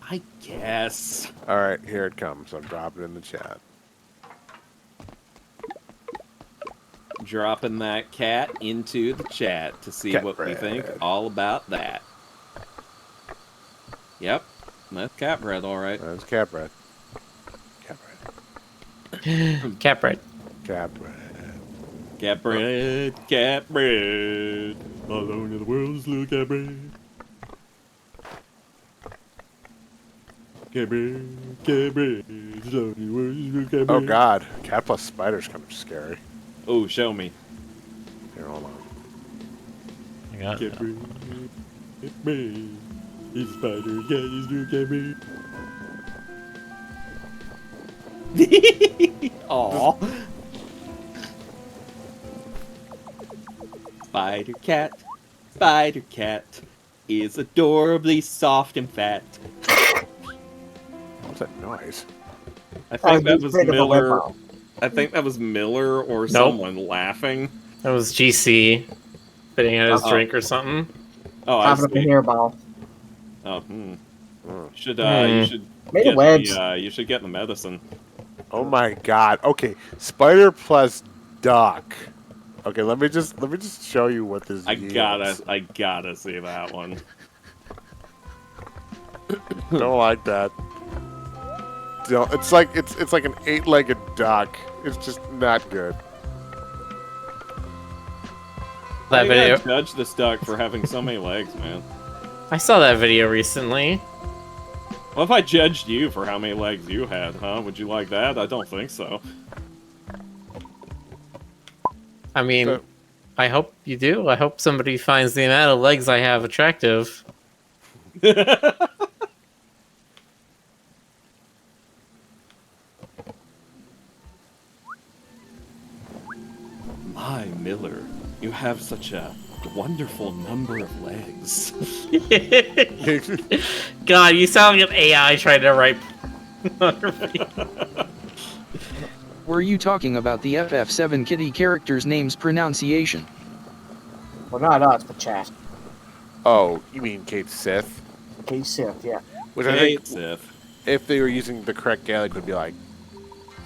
I guess. Alright, here it comes. I'll drop it in the chat. Dropping that cat into the chat to see Cat what we bread. think all about that. Yep, that's cat bread, alright. That's cat bread. Cat bread. Cat bread. Cat bread. Cat bread, cat bread. All over the world is little cat bread. Cat bread, cat bread. All over the world is little cat bread. Oh god, cat plus spider's kind of scary. Oh, show me. Here, hold on. I got Cat bread, cat bread. He's a spider, cat is little cat bread. Aww. Spider cat is adorably soft and fat. What's that noise? I think that was Bit of a web Miller. bomb. I think that was Miller or Nope. someone laughing. That was GC spitting out his Uh-oh. drink or something. Oh, I Popping up a see. hairball. Oh, You should Made get of webs. you should get the medicine. Oh my god. Okay, spider plus duck. Okay, let me just show you what this I yields. gotta see that one. Don't like that. Don't, it's like an 8-legged duck. It's just not good. That You gotta video. judge this duck for having so many legs, man. I saw that video recently. What if I judged you for how many legs you had, huh? Would you like that? I don't think so. I mean, So- I hope you do. I hope somebody finds the amount of legs I have attractive. My Miller, you have such a wonderful number of legs. God, you sound like an AI trying to write. Were you talking about the FF7 kitty character's name's pronunciation? Well, not us, but chat. Oh, you mean Kate Sith? Okay, Sith, yeah. Which I Hey, think, Sith. if they were using the correct Gaelic, would be like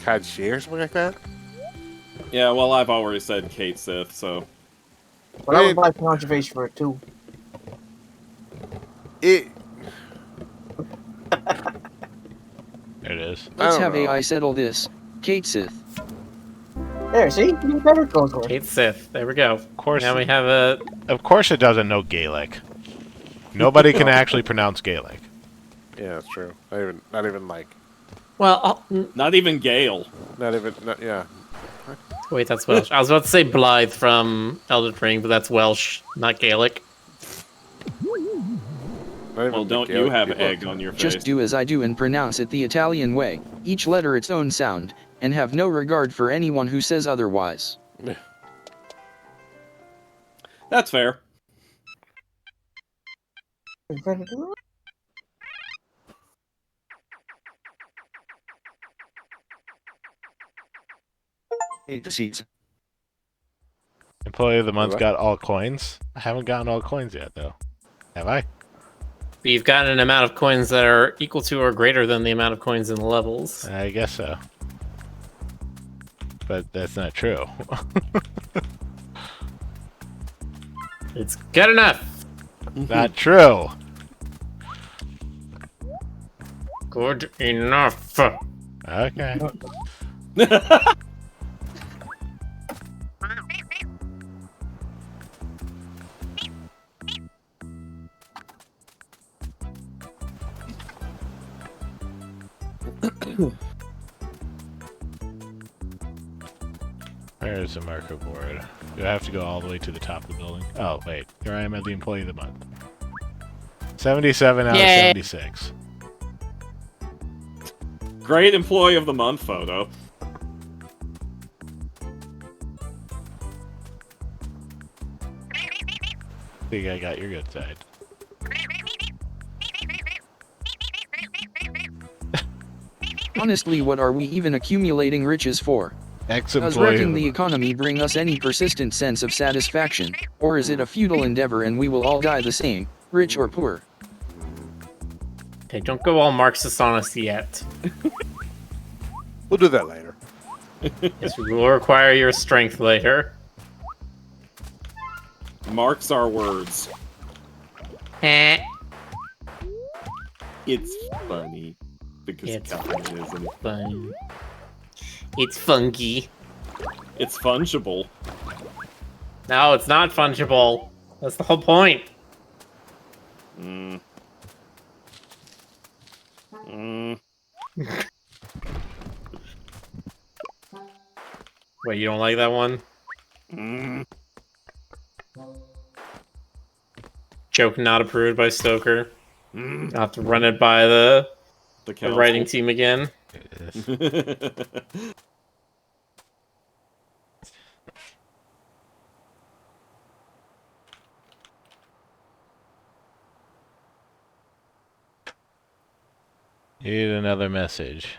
Kadshi or something like that. Yeah, well, I've already said Kate Sith, so... But I would buy conservation for it too. It. There it is. I Let's don't have know. AI settle this. Kate Sith. There, see? You better go for it. Kate Sith. There we go. Of course, Now we have a. of course it doesn't know Gaelic. Nobody can actually pronounce Gaelic. Yeah, that's true. Not even like, Well, Not even Gale. yeah. wait, that's Welsh. I was about to say Blythe from Elden Ring, but that's Welsh, not Gaelic. Not even Well, the don't you Gaelic have people. egg on your face? Just do as I do and pronounce it the Italian way, each letter its own sound, and have no regard for anyone who says otherwise. That's fair. Hate the seats. Employee of the month What? got all coins. I haven't gotten all coins yet, though. Have I? You've got an amount of coins that are equal to or greater than the amount of coins in the levels. I guess so. But that's not true. It's good enough. Not true. Good enough. Okay. There's the marker board. Do I have to go all the way to the top of the building? Oh, wait. Here I am at the employee of the month. 77 out Yay. of 76. Great employee of the month photo. Think I got your good side. Honestly, what are we even accumulating riches for? Does Ex-employee wrecking of the the economy bring us any persistent sense of satisfaction, or is it a futile endeavor and we will all die the same, rich or poor? Okay, don't go all Marxist on us yet. We'll do that later. Yes, we will require your strength later. Marks our words. Eh. It's funny. Because It's Calvin isn't. Fun. It's funky. It's fungible. No, it's not fungible. That's the whole point. Mm. Mm. Wait, you don't like that one? Mm. Joke not approved by Stoker. Mm. I'll have to run it by the The writing team again. Need another message.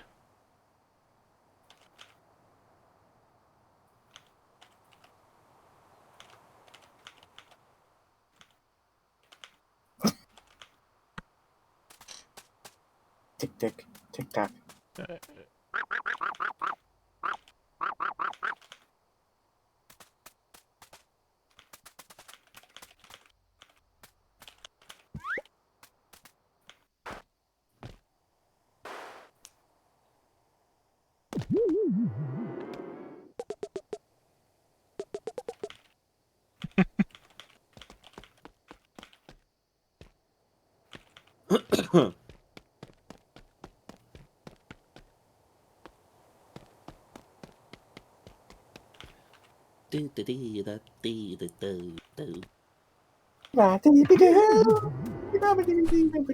Tick tick, tick tock.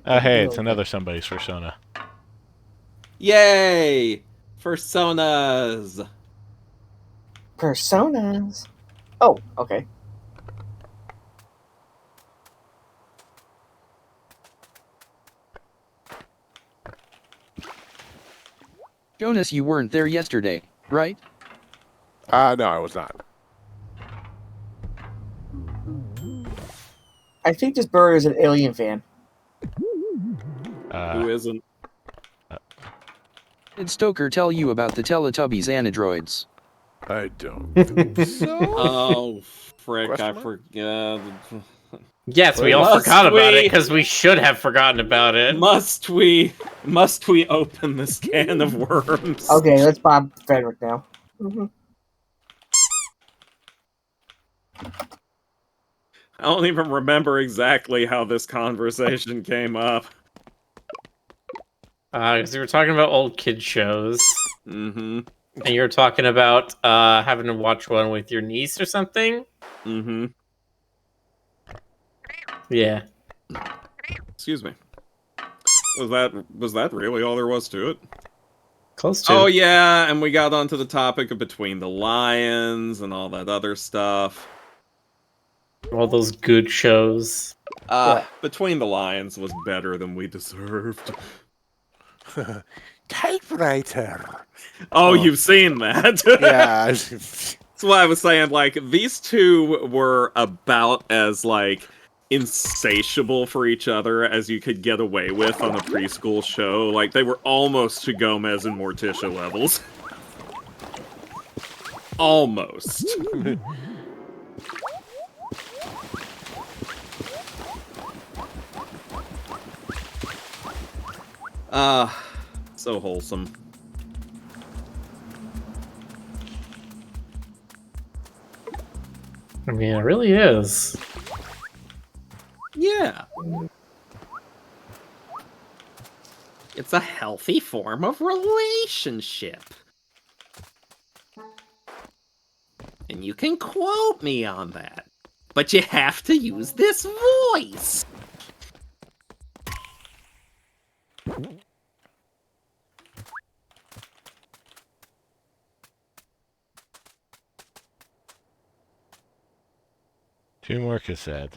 Oh, hey, it's another somebody's persona. Yay! Personas! Personas. Oh, okay. Jonas, you weren't there yesterday, right? No, I was not. I think this bird is an alien fan. Who isn't? Did Stoker tell you about the Teletubbies anadroids? I don't think so. Oh, frick, I Question mark? forgot. Yes, we all Must forgot about it we- because we should have forgotten about it. Must we open this can of worms? Okay, let's Bob Frederick now. I don't even remember exactly how this conversation came up. Because we were talking about old kid shows, Mm-hmm. and you were talking about having to watch one with your niece or something. Mm-hmm. Yeah. Excuse me. Was that really all there was to it? Close to. Oh yeah, and we got onto the topic of Between the Lions and all that other stuff. All those good shows. Between the Lions was better than we deserved. Typewriter. Oh, you've seen that? Yeah. That's why I was saying, like, these two were about as, like, insatiable for each other as you could get away with on a preschool show. Like, they were almost to Gomez and Morticia levels. Almost. So wholesome. I mean, it really is. Yeah. It's a healthy form of relationship. And you can quote me on that. But you have to use this voice. Two more cassettes.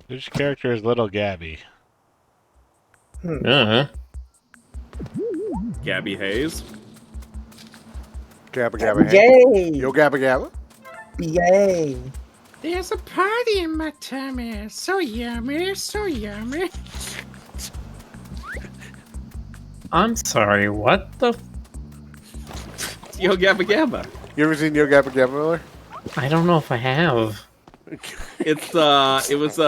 Which character is Little Gabby? Uh-huh. Gabby Hayes. Gabba Gabba. Yay! Yo, Gabba Gabba. Yay! There's a party in my tummy. So yummy, so yummy. I'm sorry, what the? Yo Gabba Gabba. You ever seen Yo Gabba Gabba, Miller? I don't know if I have. It was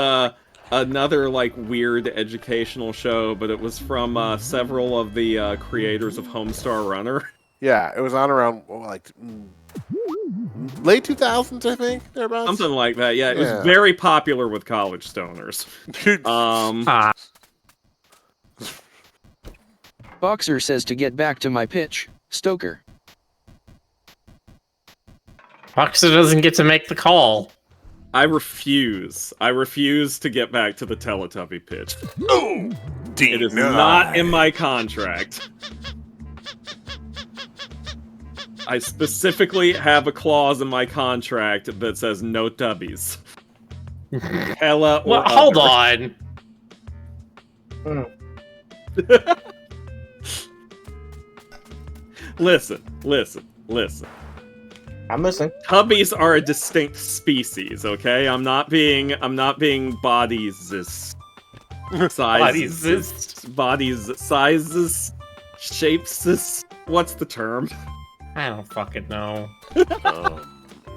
another like weird educational show, but it was from several of the creators of Homestar Runner. Yeah, it was on around late 2000s, I think, thereabouts. Something like that. Yeah, it Yeah. was very popular with college stoners. Dude, Boxer says to get back to my pitch, Stoker. Boxer doesn't get to make the call. I refuse. I refuse to get back to the Teletubby pitch. It is not in my contract. I specifically have a clause in my contract that says no tubbies. Hella or Well, hold other. on. Listen. I'm listening. Tubbies are a distinct species, okay? I'm not being bodies sizes, shapes. What's the term? I don't fucking know.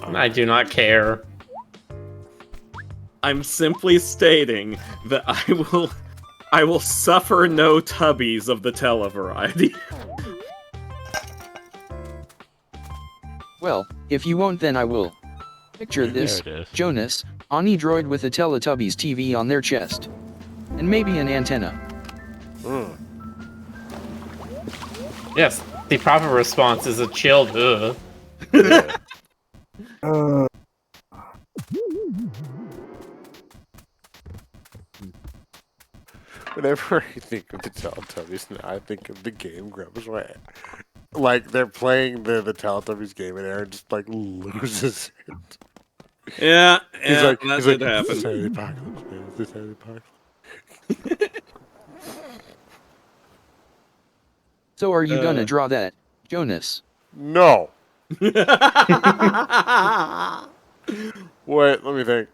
I do not care. I'm simply stating that I will suffer no tubbies of the tele-variety. Well, if you won't, then I will. Picture this, There it is. Jonas, Ani droid with a Teletubbies TV on their chest. And maybe an antenna. Yes, the proper response is a chilled whenever I think of the Teletubbies, I think of the game Grubs Way. Like, they're playing the Teletubbies game, and Aaron just, like, loses it. Yeah, He's like, that he's did like, happen. "This is how the apocalypse, man. This is how the apocalypse." So are you gonna draw that, Jonas? No. Wait, let me think.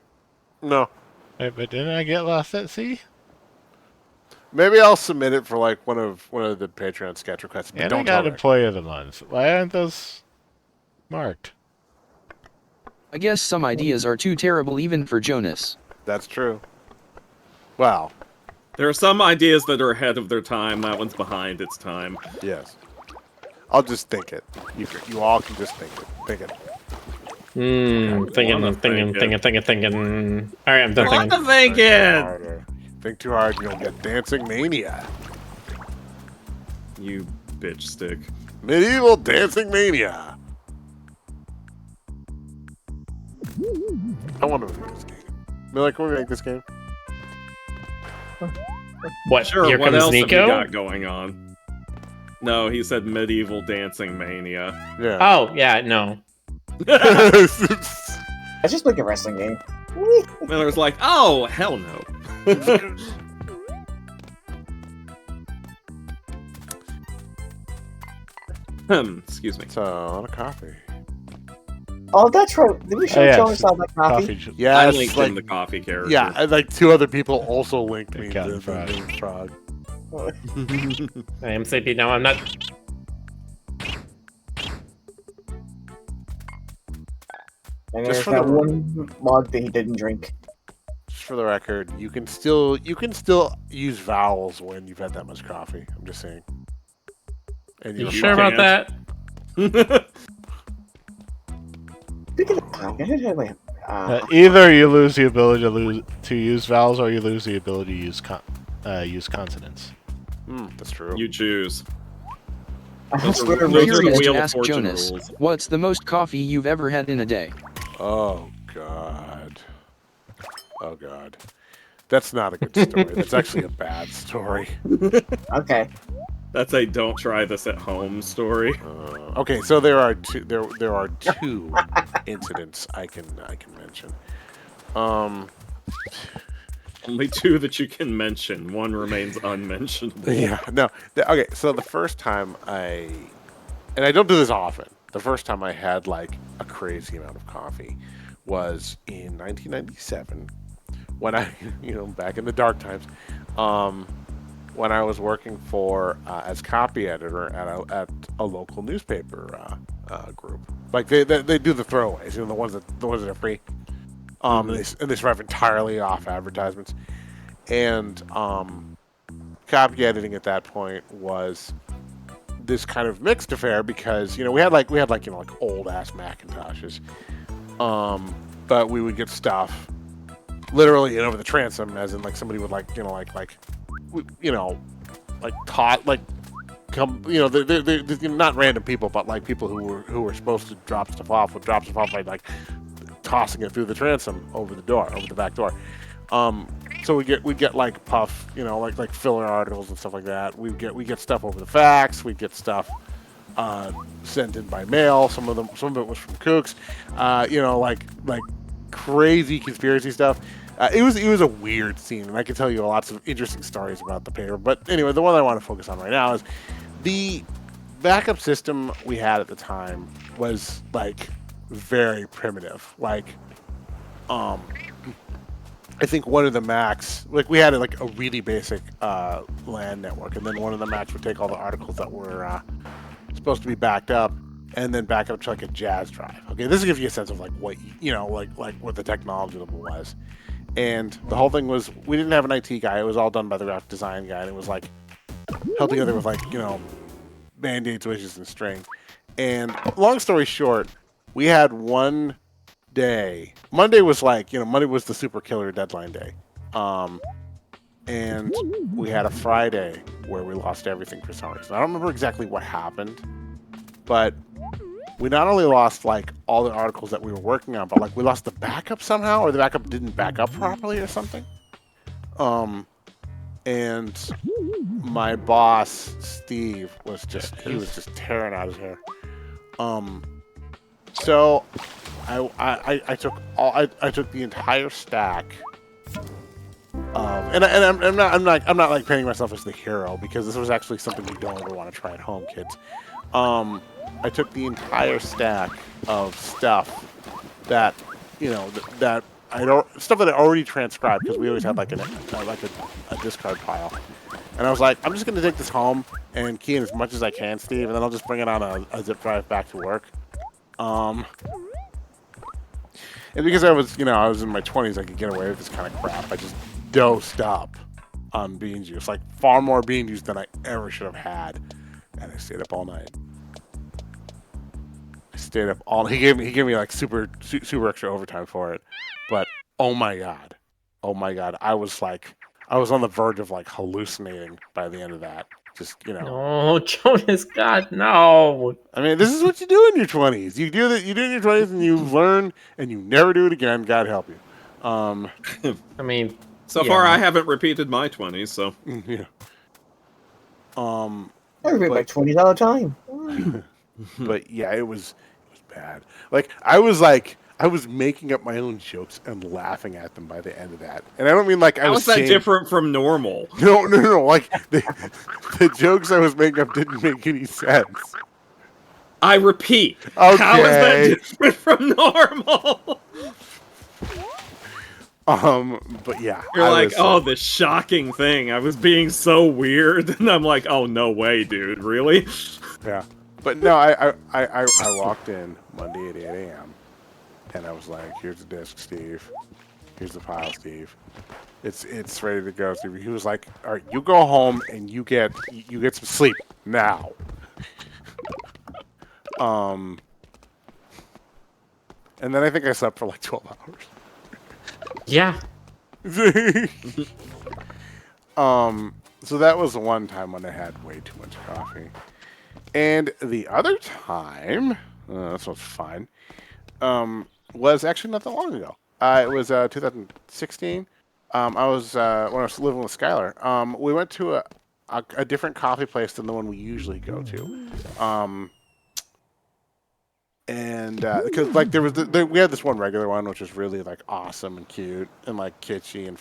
No. Wait, but didn't I get lost at sea? Maybe I'll submit it for like one of the Patreon sketch requests. But And I don't tell got Rick. Employee of the Month. Why aren't those marked? I guess some ideas are too terrible even for Jonas. That's true. Wow. There are some ideas that are ahead of their time. That one's behind its time. Yes. I'll just think it. You all can just think it. Think it. Thinking. All right, I'm done What thinking. thinking? Harder. Think too hard, you'll get dancing mania. You bitch stick. Medieval dancing mania. I want to make this game. Miller, can we make this game? What? Sure, Here what comes else have you Niko? got going on? No, he said medieval dancing mania. Yeah. Oh, yeah, no. Let's just make a wrestling game. Miller's like, oh, hell no. Excuse me. It's on a coffee. Oh, that's right. Did we show Oh, yeah, Jonas all that coffee? Yeah, I it's linked like, in the coffee character. yeah, and like 2 other people also linked me Captain to Frog. the frog. I am sleepy. No, I'm not. And Just there's for that the- one mug that he didn't drink. Just for the record, you can still use vowels when you've had that much coffee. I'm just saying. And You you're sure fine. about that? Speaking of coffee, I did have my. Either you lose the ability to use vowels, or you lose the ability to use consonants. That's true. You choose. I Those are- swear those to are I'm the curious Wheel to of ask Fortune Jonas, rules. what's the most coffee you've ever had in a day? Oh god. Oh god. That's not a good story. That's actually a bad story. Okay. That's a don't try this at home story. Okay, so there are two incidents I can mention. Only 2 that you can mention. One remains unmentionable. Yeah, no. Okay, so the first time and I don't do this often. The first time I had like a crazy amount of coffee was in 1997 when I, back in the dark times, when I was working for as copy editor at a local newspaper group. Like they do the throwaways, the ones that are free. And they survive entirely off advertisements. And copy editing at that point was this kind of mixed affair because we had old ass Macintoshes, but we would get stuff literally in over the transom, as in like somebody would they're not random people, but like people who were supposed to drop stuff off would drop stuff off by like tossing it through the transom over the back door. So we'd get like puff, like filler articles and stuff like that. We get stuff over the fax. We'd get stuff sent in by mail. Some of it was from Kooks. Like crazy conspiracy stuff. It was a weird scene, and I can tell you lots of interesting stories about the paper. But anyway, the one I want to focus on right now is the backup system we had at the time was like very primitive. Like, I think one of the Macs, like we had like a really basic LAN network, and then one of the Macs would take all the articles that were supposed to be backed up, and then back up to like a Jazz drive. Okay, this will give you a sense of like what like what the technology level was. And the whole thing was, we didn't have an IT guy. It was all done by the graphic design guy, and it was like held together with like band-aids, wishes, and string. And long story short, we had one day. Monday was Monday was the super killer deadline day. And we had a Friday where we lost everything for some reason. I don't remember exactly what happened, but we not only lost like all the articles that we were working on, but like we lost the backup somehow, or the backup didn't back up properly or something. And my boss, Steve, was just tearing out his hair. So I took the entire stack of, and I'm not like painting myself as the hero, because this was actually something you don't ever want to try at home, kids. I took the entire stack of stuff that, that I don't stuff that I already transcribed because we always had like a discard pile, and I was like, I'm just gonna take this home and key in as much as I can, Steve, and then I'll just bring it on a zip drive back to work. And because I was in my 20s, I could get away with this kind of crap. I just dosed up on bean juice, like far more bean juice than I ever should have had, and I stayed up all night. He gave me like super extra overtime for it, but oh my god, I was on the verge of like hallucinating by the end of that. Just No, Jonas, God, no. I mean, this is what you do in your 20s. You do that. You do it in your 20s, and you learn, and you never do it again. God help you. I mean, So far, I haven't repeated my 20s, so. Yeah. I repeat my 20s all the time. But yeah, it was bad. Like I was making up my own jokes and laughing at them by the end of that. And I don't mean like I How was is that saying, different from normal? No. Like the jokes I was making up didn't make any sense. I repeat. Okay. How is that different from normal? But yeah. You're like, oh, the shocking thing. I was being so weird, and I'm like, oh, no way, dude. Really? Yeah. But no, I walked in Monday at 8 a.m. and I was like, here's the disc, Steve. Here's the file, Steve. It's ready to go, Steve. He was like, all right, you go home and you get some sleep now. And then I think I slept for like 12 hours. yeah. So that was the one time when I had way too much coffee. And the other time, this was fun, was actually not that long ago. It was 2016. I was when I was living with Skylar. We went to a different coffee place than the one we usually go to. And because like there was we had this one regular one which was really like awesome and cute and like kitschy and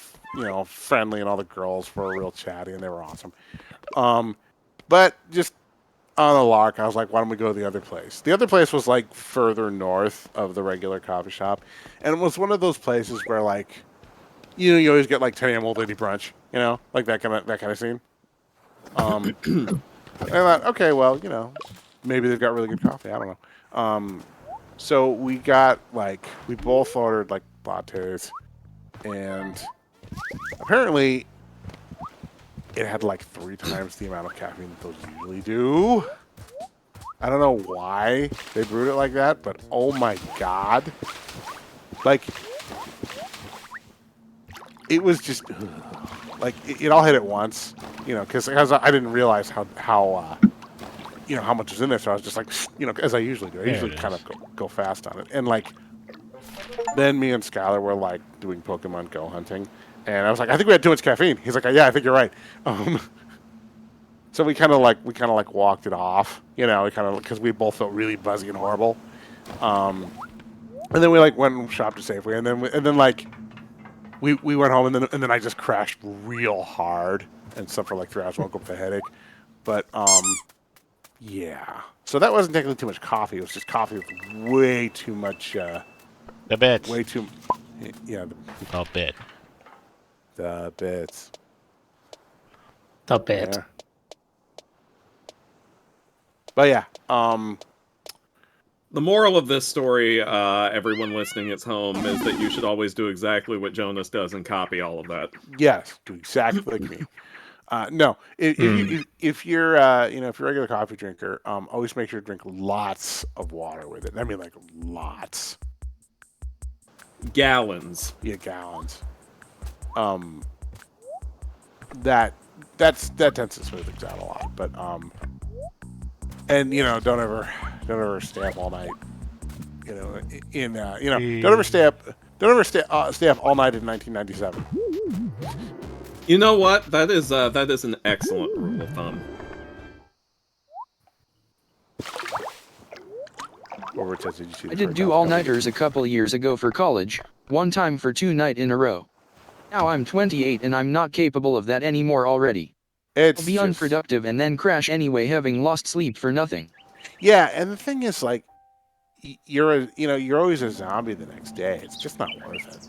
friendly, and all the girls were real chatty and they were awesome. But just on a lark, I was like, why don't we go to the other place? The other place was like further north of the regular coffee shop, and it was one of those places where like you always get like 10 a.m. old lady brunch, like that kind of scene. And I thought, okay, well, maybe they've got really good coffee. I don't know. So we both ordered like lattes, and apparently it had like 3 times the amount of caffeine that those usually do. I don't know why they brewed it like that, but oh my god. Like, it was just, like, it all hit at once, because I didn't realize how much was in there, so I was just like, as I usually do. I usually kind of go fast on it. And, like, then me and Skylar were, like, doing Pokemon Go hunting, and I was like, I think we had too much caffeine. He's like, yeah, I think you're right. So we kind of walked it off, because we both felt really buzzy and horrible. And then we like went and shopped at Safeway, and then we went home, and then I just crashed real hard and slept for like 3 hours. Woke up with a headache, but yeah. So that wasn't technically too much coffee. It was just coffee with way too much. The bits. Way too. Yeah. Oh, bit. The bits. The bit. Yeah. But yeah, The moral of this story, everyone listening at home, is that you should always do exactly what Jonas does and copy all of that. yes, do exactly like me. No, if you're if you're a regular coffee drinker, always make sure to drink lots of water with it. I mean, like lots. Gallons. Yeah, gallons. That tends to smooth things out a lot, but and don't ever stay up all night. Don't ever stay up all night in 1997. You know what? That is an excellent rule of thumb. I did do all-nighters a couple years ago for college, one time for 2 nights in a row. Now I'm 28 and I'm not capable of that anymore already. I'll be unproductive and then crash anyway, having lost sleep for nothing. Yeah, and the thing is, like, you're always a zombie the next day. It's just not worth it.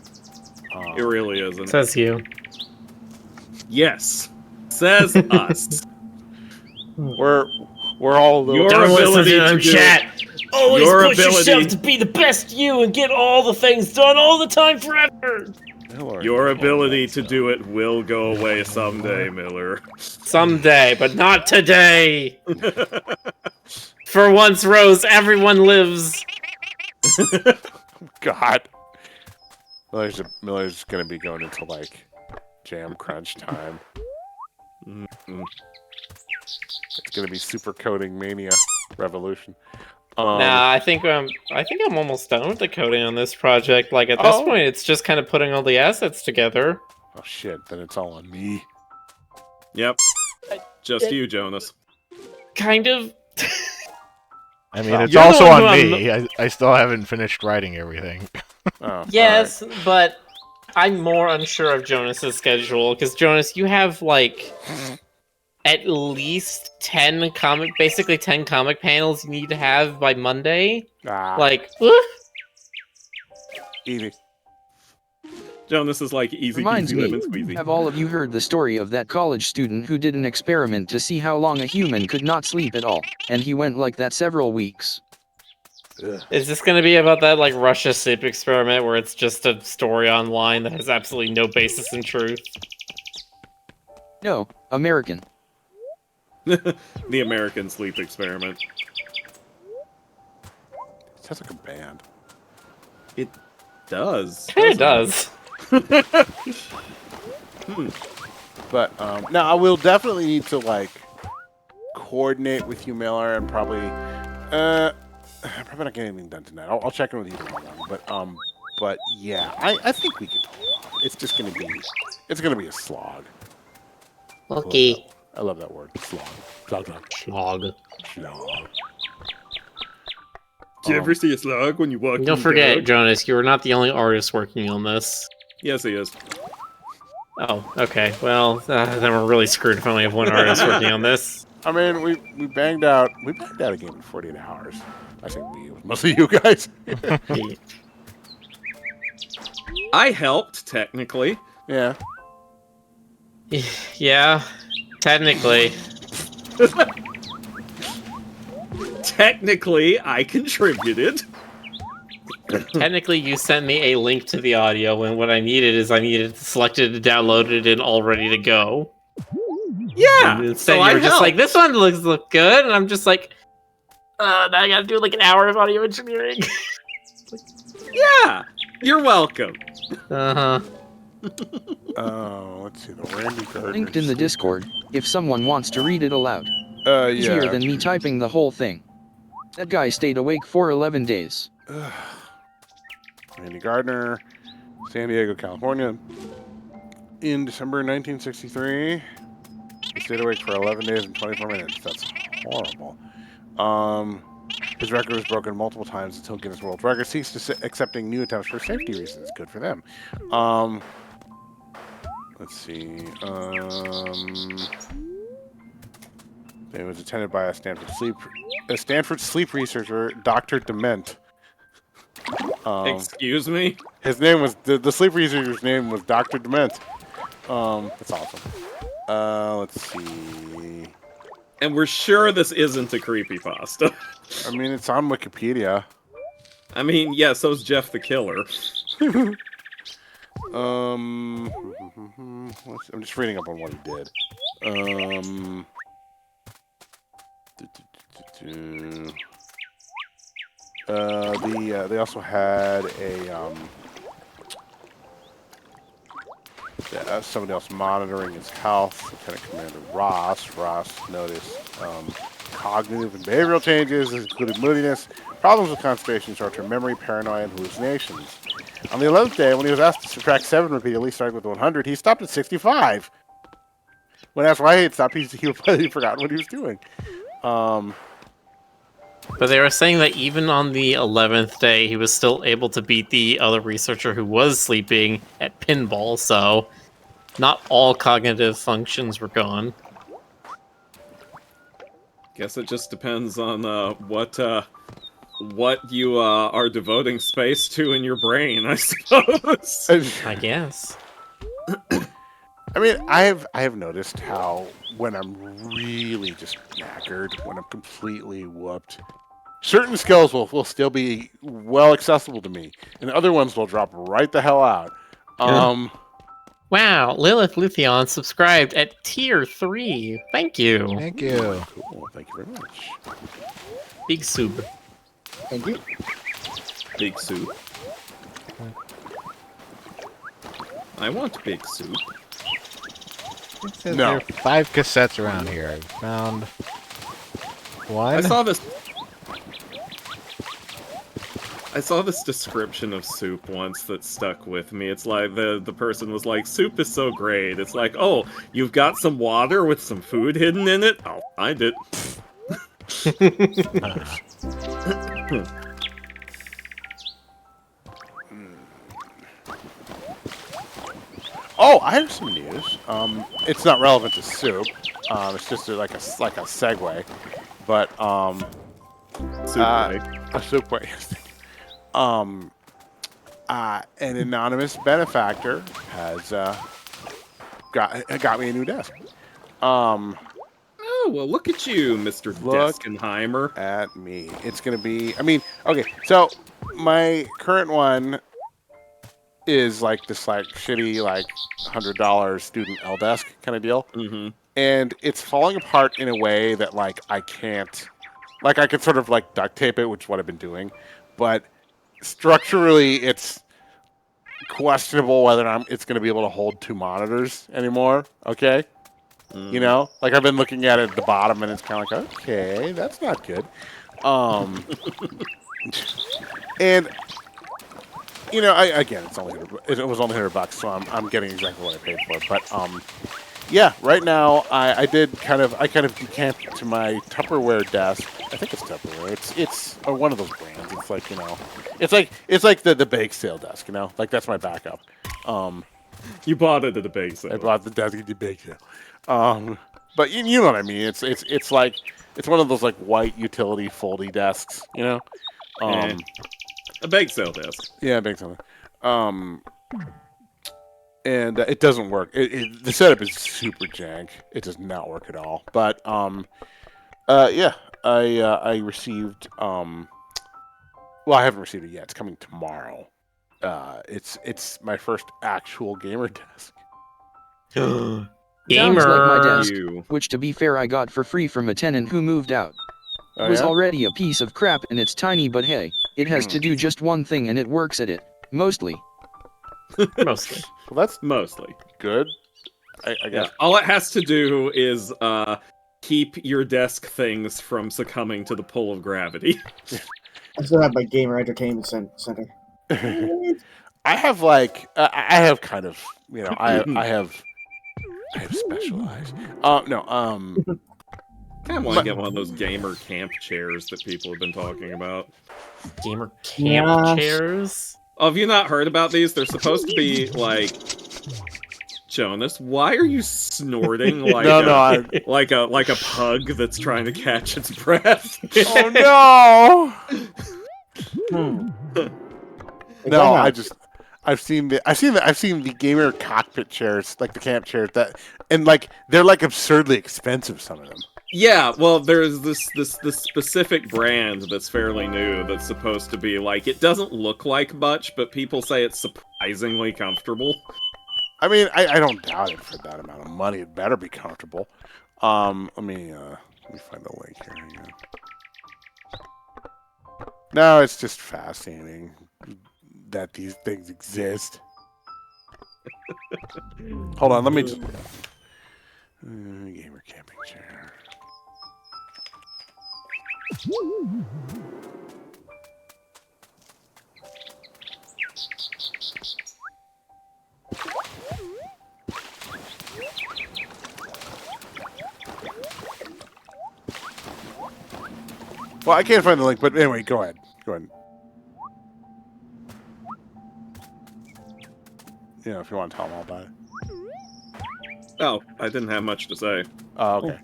It really isn't. Says you. Yes. Says us. We're all a little. Your Don't listen ability to to them, do chat. Always Your push yourself ability- to be the best you and get all the things done all the time forever. Your ability to do it will go away someday, Miller. Someday, but not today. For once, Rose, everyone lives. God. Miller's gonna be going into like jam crunch time. It's gonna be super coding mania revolution. Nah, I think I'm almost done with the coding on this project. Like at this point, it's just kind of putting all the assets together. Oh shit! Then it's all on me. Yep. Just you, Jonas. Kind of. I mean, it's You're the also one on who me. I still haven't finished writing everything. Oh, Yes, but I'm more unsure of Jonas's schedule because Jonas, you have like at least 10 comic panels you need to have by Monday. Like, easy. Jonas is like easy Reminds peasy me, lemon squeezy. have all of you heard the story of that college student who did an experiment to see how long a human could not sleep at all, and he went like that several weeks? is this going to be about that like Russia sleep experiment where it's just a story online that has absolutely no basis in truth? No, American. The American sleep experiment. It sounds like a band. It does. It does. But no, I will definitely need to like coordinate with you, Miller, and probably not getting anything done tonight. I'll check in with you tomorrow. But yeah, I think we can pull it off. It's just gonna be a slog. Okay. I love that word, slog. Slog. Did you ever see a slug when you walk? Don't forget, Jonas, you are not the only artist working on this. Yes, he is. Oh, okay. Well, then we're really screwed if we only have one artist working on this. I mean, we banged out a game in 48 hours. I think it was mostly you guys. I helped technically. Yeah. Yeah, technically. Technically, I contributed. Technically, you sent me a link to the audio, and what I needed it selected to download it and all ready to go. Yeah. And instead, you were just like, this one look good, and I'm just like, now I gotta do like an hour of audio engineering. Yeah. You're welcome. Uh-huh. Let's see, the Randy Gardner. Linked in the Discord, if someone wants to read it aloud. Yeah. Easier than me typing the whole thing. That guy stayed awake for 11 days. Randy Gardner, San Diego, California. In December 1963, he stayed awake for 11 days and 24 minutes. That's horrible. His record was broken multiple times until Guinness World Records ceased accepting new attempts for safety reasons. Good for them. Let's see. It was attended by a Stanford sleep researcher, Dr. Dement. Excuse me? His name was the sleep researcher's name was Dr. Dement. That's awesome. Let's see. And we're sure this isn't a creepypasta. I mean, it's on Wikipedia. I mean, yeah, so's Jeff the Killer. I'm just reading up on what he did. They also had somebody else monitoring his health. Lieutenant Commander Ross. Ross noticed cognitive and behavioral changes, including moodiness, problems with concentration, short-term memory, paranoia, and hallucinations. On the 11th day, when he was asked to subtract 7 repeatedly, starting with 100, he stopped at 65. When asked why he had stopped, he forgot what he was doing. But they were saying that even on the 11th day, he was still able to beat the other researcher who was sleeping at pinball, so not all cognitive functions were gone. Guess it just depends on what you are devoting space to in your brain, I suppose. I guess. I mean, I have noticed how when I'm really just knackered, when I'm completely whooped, certain skills will still be well accessible to me, and other ones will drop right the hell out. Wow, Lilith Lutheon subscribed at tier 3. Thank you. Thank you. Cool, thank you very much. Big sub. Thank you. Big soup. I want big soup. It says No. there are 5 cassettes around here. I found one. I saw this description of soup once that stuck with me. It's like the person was like, "Soup is so great." It's like, "Oh, you've got some water with some food hidden in it? I'll find it." Oh, I have some news. It's not relevant to soup. It's just like a segue, but Soup way. a soup way. An anonymous benefactor has got me a new desk. Oh, well, look at you, Mr. Look Deskenheimer. at me. It's gonna be. I mean, okay. So my current one is like this shitty $100 student L desk kind of deal, and it's falling apart in a way that I can't. I could sort of duct tape it, which is what I've been doing, but structurally it's questionable whether it's going to be able to hold 2 monitors anymore. Okay. You know, I've been looking at it at the bottom, and it's kind of okay, that's not good. And you know, again, it was only $100, so I'm getting exactly what I paid for. But yeah, right now I kind of decamped to my Tupperware desk. I think it's Tupperware. It's one of those brands. It's it's like the bake sale desk. You know, that's my backup. You bought it at the bake sale. I bought the desk at the bake sale. But you know what I mean. It's one of those white utility foldy desks. You know. A bake sale desk. Yeah, bake sale. And it doesn't work. The setup is super jank. It does not work at all. But yeah, I received well, I haven't received it yet. It's coming tomorrow. It's my first actual gamer desk. Sounds Gamer. like my desk, You. which to be fair I got for free from a tenant who moved out. Oh, Was yeah? already a piece of crap and it's tiny, but hey, it has to do just one thing and it works at it. Mostly. Mostly. Well, that's Mostly. good. I Yeah. guess. All it has to do is keep your desk things from succumbing to the pull of gravity. I still have my gamer entertainment center. I have I have kind of, you know, I have specialized. No. I want to get one of those gamer camp chairs that people have been talking about. Gamer camp Yes. chairs. Oh, have you not heard about these? They're supposed to be Jonas, why are you snorting like like a pug that's trying to catch its breath? Oh no! No, I've seen the gamer cockpit chairs, the camp chairs and they're absurdly expensive. Some of them. Yeah, well, there's this specific brand that's fairly new that's supposed to be it doesn't look like much, but people say it's surprisingly comfortable. I mean, I don't doubt it for that amount of money. It better be comfortable. Let me find the link here. Hang on. No, it's just fascinating that these things exist. Hold on, let me just gamer camping chair. Well, I can't find the link, but anyway, go ahead. Go ahead. You know, if you want to tell them all about it. Oh, I didn't have much to say. Oh, okay.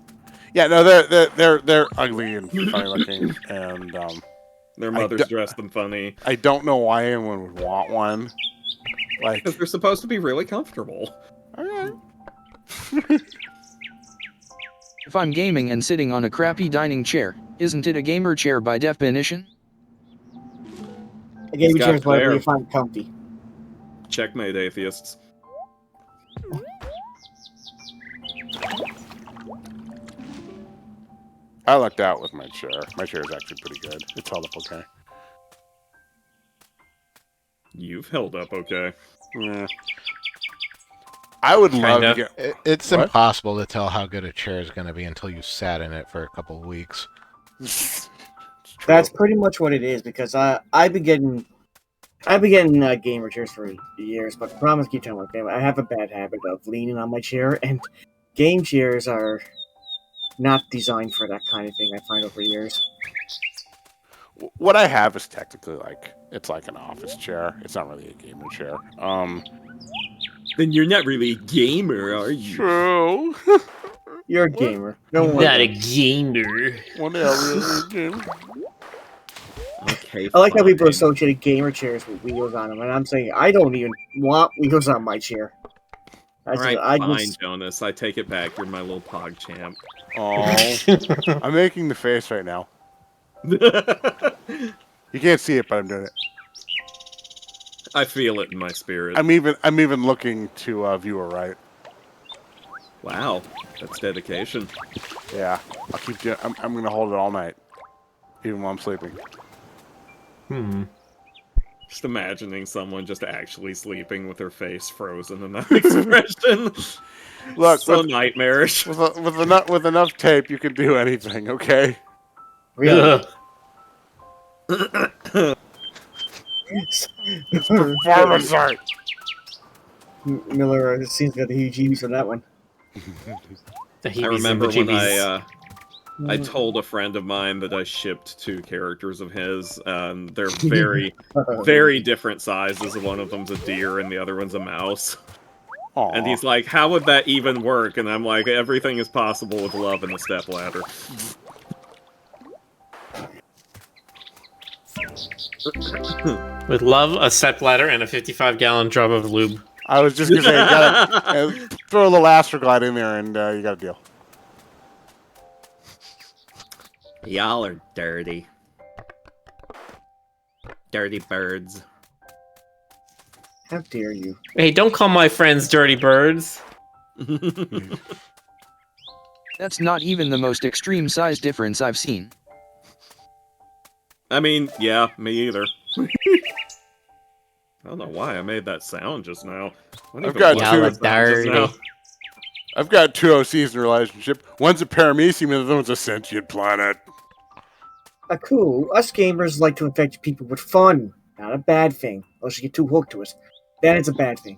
Yeah, no, they're ugly and funny looking, and Their I mothers do- dress them funny. I don't know why anyone would want one. Like, Because they're supposed to be really comfortable. alright. If I'm gaming and sitting on a crappy dining chair, isn't it a gamer chair by definition? I gave you got chairs whatever flair. you find comfy. Checkmate, atheists. I lucked out with my chair. My chair is actually pretty good. It's held up okay. You've held up okay. Yeah. I would love to Kinda. get. It's What? impossible to tell how good a chair is going to be until you sat in it for a couple of weeks. It's true. That's pretty much what it is because I've been getting gamer chairs for years, but the problem is keep telling my family I have a bad habit of leaning on my chair, and game chairs are not designed for that kind of thing. I find over years. What I have is technically like it's like an office chair. It's not really a gamer chair. Then you're not really a gamer, are you? True. You're a gamer. Don't Not a worry. gamer. One day I'll really gamer. Okay, I like how people fine. associate gamer chairs with wheels on them, and I'm saying I don't even want wheels on my chair. Alright, I fine, just Jonas. I take it back. You're my little pog champ. Oh, I'm making the face right now. You can't see it, but I'm doing it. I feel it in my spirit. I'm even looking to viewer right. Wow, that's dedication. Yeah, I'll keep doing. I'm gonna hold it all night, even while I'm sleeping. Just imagining someone just actually sleeping with their face frozen in that expression. Look, so with, nightmarish. with enough tape, you can do anything. Okay. really. Performance art. Miller seems to got the huge for that one. I remember when I told a friend of mine that I shipped 2 characters of his, and they're very, very different sizes. One of them's a deer and the other one's a mouse. Aw. And he's like, how would that even work? And I'm like, everything is possible with love and a stepladder. With love, a stepladder, and a 55-gallon drum of lube. I was just gonna say, you gotta throw a little Astroglide in there, and you got a deal. Y'all are dirty. Dirty birds. How dare you? Hey, don't call my friends dirty birds. That's not even the most extreme size difference I've seen. I mean, yeah, me either. I don't know why I made that sound just now. What I've even got was two- that sound just now? I've got 2 OCs in a relationship. One's a paramecium, and the other one's a sentient planet. Cool. Us gamers like to infect people with fun. Not a bad thing. Unless you get too hooked to it. Then it's a bad thing.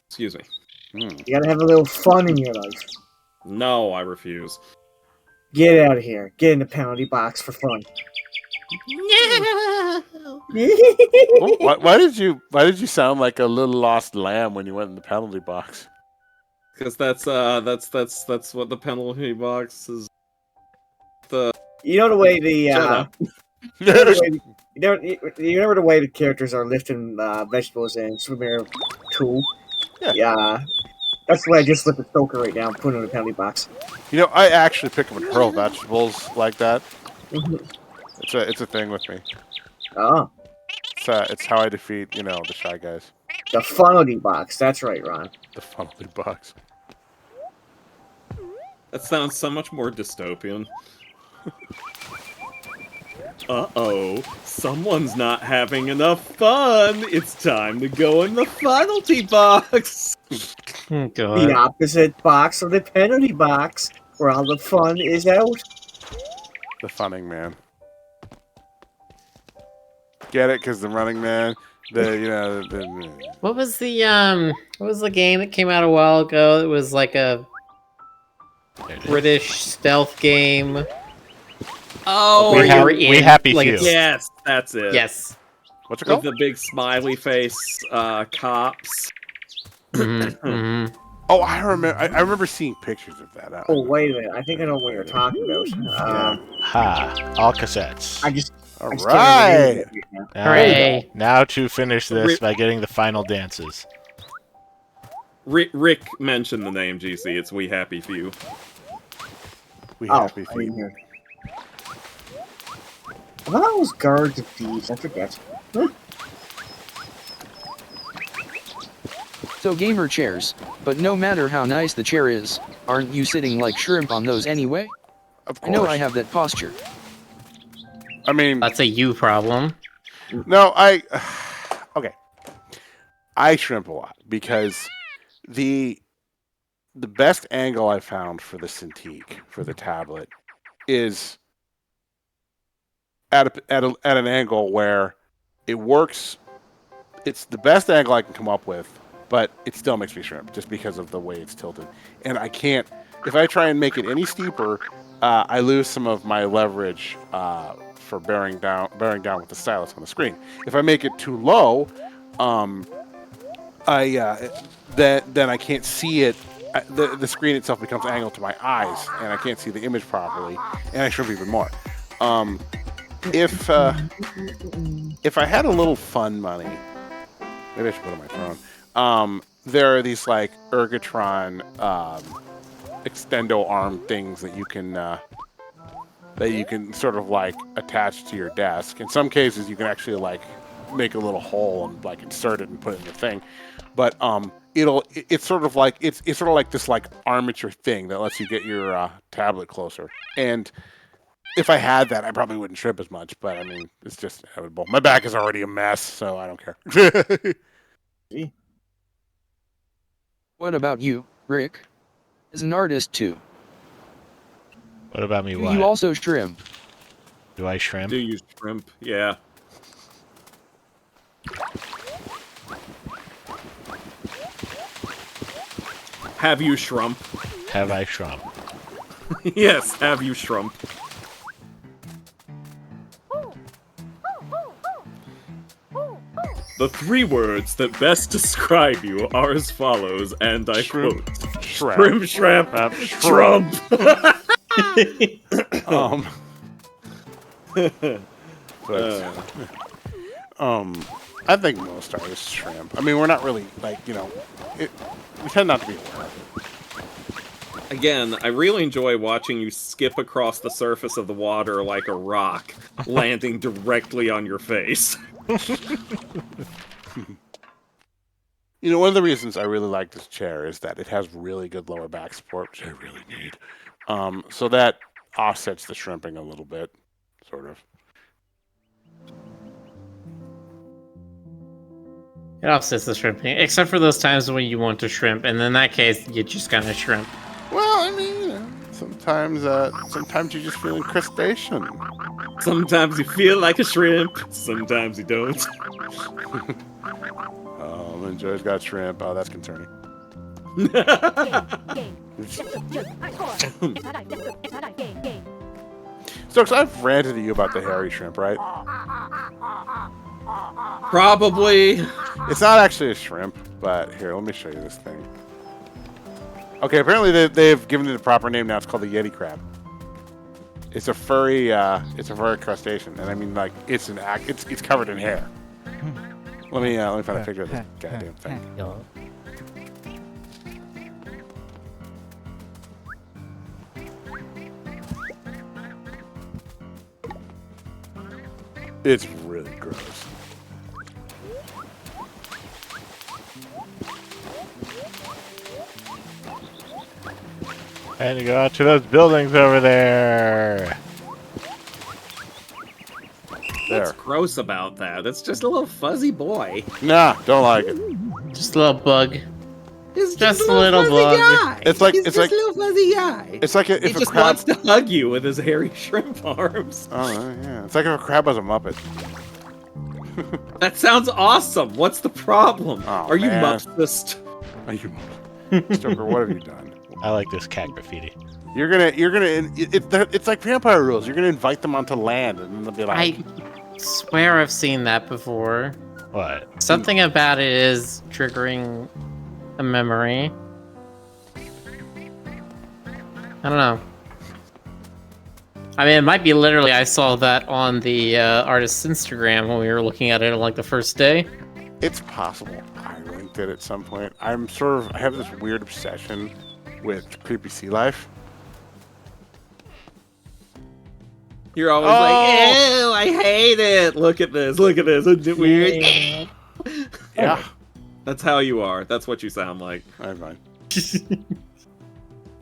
Excuse me. You gotta have a little fun in your life. No, I refuse. Get out of here. Get in the penalty box for fun. Why did you sound like a little lost lamb when you went in the penalty box? Because that's what the penalty box is. You know the way the Shut up. you know the way, you remember the way the characters are lifting vegetables in Super Mario 2? Yeah. That's the way I just lift the Stoker right now and put it in the penalty box. You know, I actually pick up and hurl vegetables like that. It's a thing with me. Oh. It's how I defeat, the shy guys. The penalty box. That's right, Ron. The penalty box. That sounds so much more dystopian. Uh-oh. Someone's not having enough fun. It's time to go in the penalty box. Oh, God. The opposite box of the penalty box, where all the fun is out. The funning man. Get it? Because the running man, What was the game that came out a while ago? It was like a British stealth game. Oh, where you were We in, Happy like, Few. yes, that's it. Yes. What's it With called? the big smiley face cops. Mm-hmm. Oh, I remember seeing pictures of that. Oh, wait a minute. I think I know what you're talking about. Ha! All cassettes. I just All I just can't remember the name right. of it right now. Now- Hooray! Now to finish this Rip- by getting the final dances. Rick mentioned the name, GC. It's We Happy Few. We Oh, happy I didn't feet. hear. I thought it was Guards of Thieves. I forget. Huh? So gamer chairs, but no matter how nice the chair is, aren't you sitting like shrimp on those anyway? Of I course. know I have that posture. I mean, That's a you problem. no, okay. I shrimp a lot because the best angle I found for the Cintiq for the tablet is at an angle where it works. It's the best angle I can come up with, but it still makes me shrimp just because of the way it's tilted. And I can't. If I try and make it any steeper, I lose some of my leverage for bearing down with the stylus on the screen. If I make it too low, then I can't see it. The screen itself becomes angled to my eyes, and I can't see the image properly, and I shrimp even more. If I had a little fun money, maybe I should put it on my phone. There are these like Ergotron extendo arm things that you can sort of like attach to your desk. In some cases, you can actually like make a little hole and like insert it and put it in the thing. But it's sort of like this like armature thing that lets you get your tablet closer. And if I had that, I probably wouldn't shrimp as much. But I mean, it's just inevitable. My back is already a mess, so I don't care. What about you, Rick? As an artist too, What about me? do What? you also shrimp? Do I shrimp? Do you shrimp? Yeah. Have you shrump? Have I shrump? Yes, have you shrump? The 3 words that best describe you are as follows, and I Shrimp. quote: Shrimp. Shrimp, shrimp, Shrimp. shrump. But, I think most artists shrimp. I mean, we're not really like we tend not to be aware of it. Again, I really enjoy watching you skip across the surface of the water like a rock, landing directly on your face. One of the reasons I really like this chair is that it has really good lower back support, which I really need. So that offsets the shrimping a little bit, sort of. It offsets the shrimping, except for those times when you want to shrimp, and in that case, you're just gonna shrimp. Well, I mean, sometimes you're just feeling crustacean. Sometimes you feel like a shrimp, sometimes you don't. Joy's got shrimp. Oh, that's concerning. Stokes, I've ranted to you about the hairy shrimp, right? Probably. It's not actually a shrimp, but here, let me show you this thing. Okay, apparently they've given it a proper name now. It's called the Yeti crab. It's a furry crustacean, and I mean, like, it's covered in hair. Let me find a picture of this goddamn thing. It's really gross. And you go out to those buildings over there. What's gross about that? It's just a little fuzzy boy. Nah, don't like it. Just a little bug. It's Just a little fuzzy bug. guy. It's like- He's it's just like- a little fuzzy guy. It's like He if a just crab. wants to hug you with his hairy shrimp arms. Oh yeah, it's like if a crab was a muppet. That sounds awesome. What's the problem? Oh, Are you man. Muppetist? Are you, Stoker? What have you done? I like this cat graffiti. You're gonna. It's like vampire rules. You're gonna invite them onto land, and then they'll be like, I swear I've seen that before. What? Something about it is triggering a memory. I don't know. I mean, it might be literally. I saw that on the artist's Instagram when we were looking at it on like the first day. It's possible I linked it at some point. I have this weird obsession with creepy sea life. You're always like, ew, I hate it. Look at this. Isn't it weird? Yeah. That's how you are. That's what you sound like. I'm fine.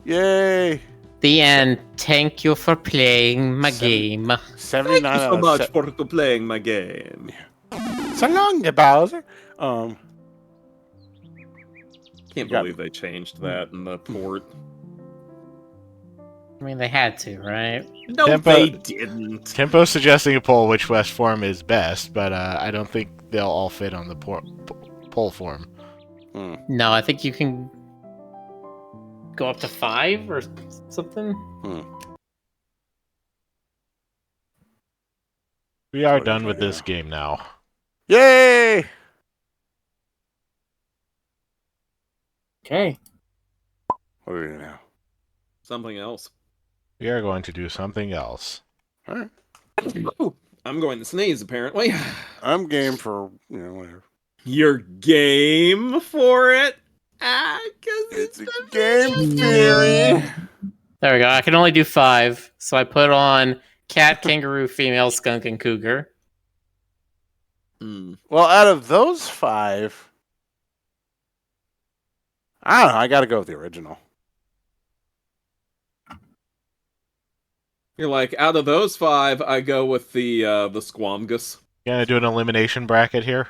Yay! The end. Thank you for playing my game. 79 Thank you so out of much for playing my game. So long, Bowser. Can't Yeah. believe they changed that in the port. I mean, they had to, right? No, Tempo- they didn't. Tempo's suggesting a poll which West form is best, but I don't think they'll all fit on the poll form. No, I think you can go up to 5 or something. We are done with this game now. Yay! Okay. What do we do now? Something else. We are going to do something else. All right. Ooh, I'm going to sneeze, apparently. I'm game for, whatever. You're game for it? Ah, because It's a game theory. There we go. I can only do 5, so I put on cat, kangaroo, female, skunk, and cougar. Well, out of those 5, I don't know. I got to go with the original. You're like, out of those 5, I go with the Squamgus. Gonna do an elimination bracket here?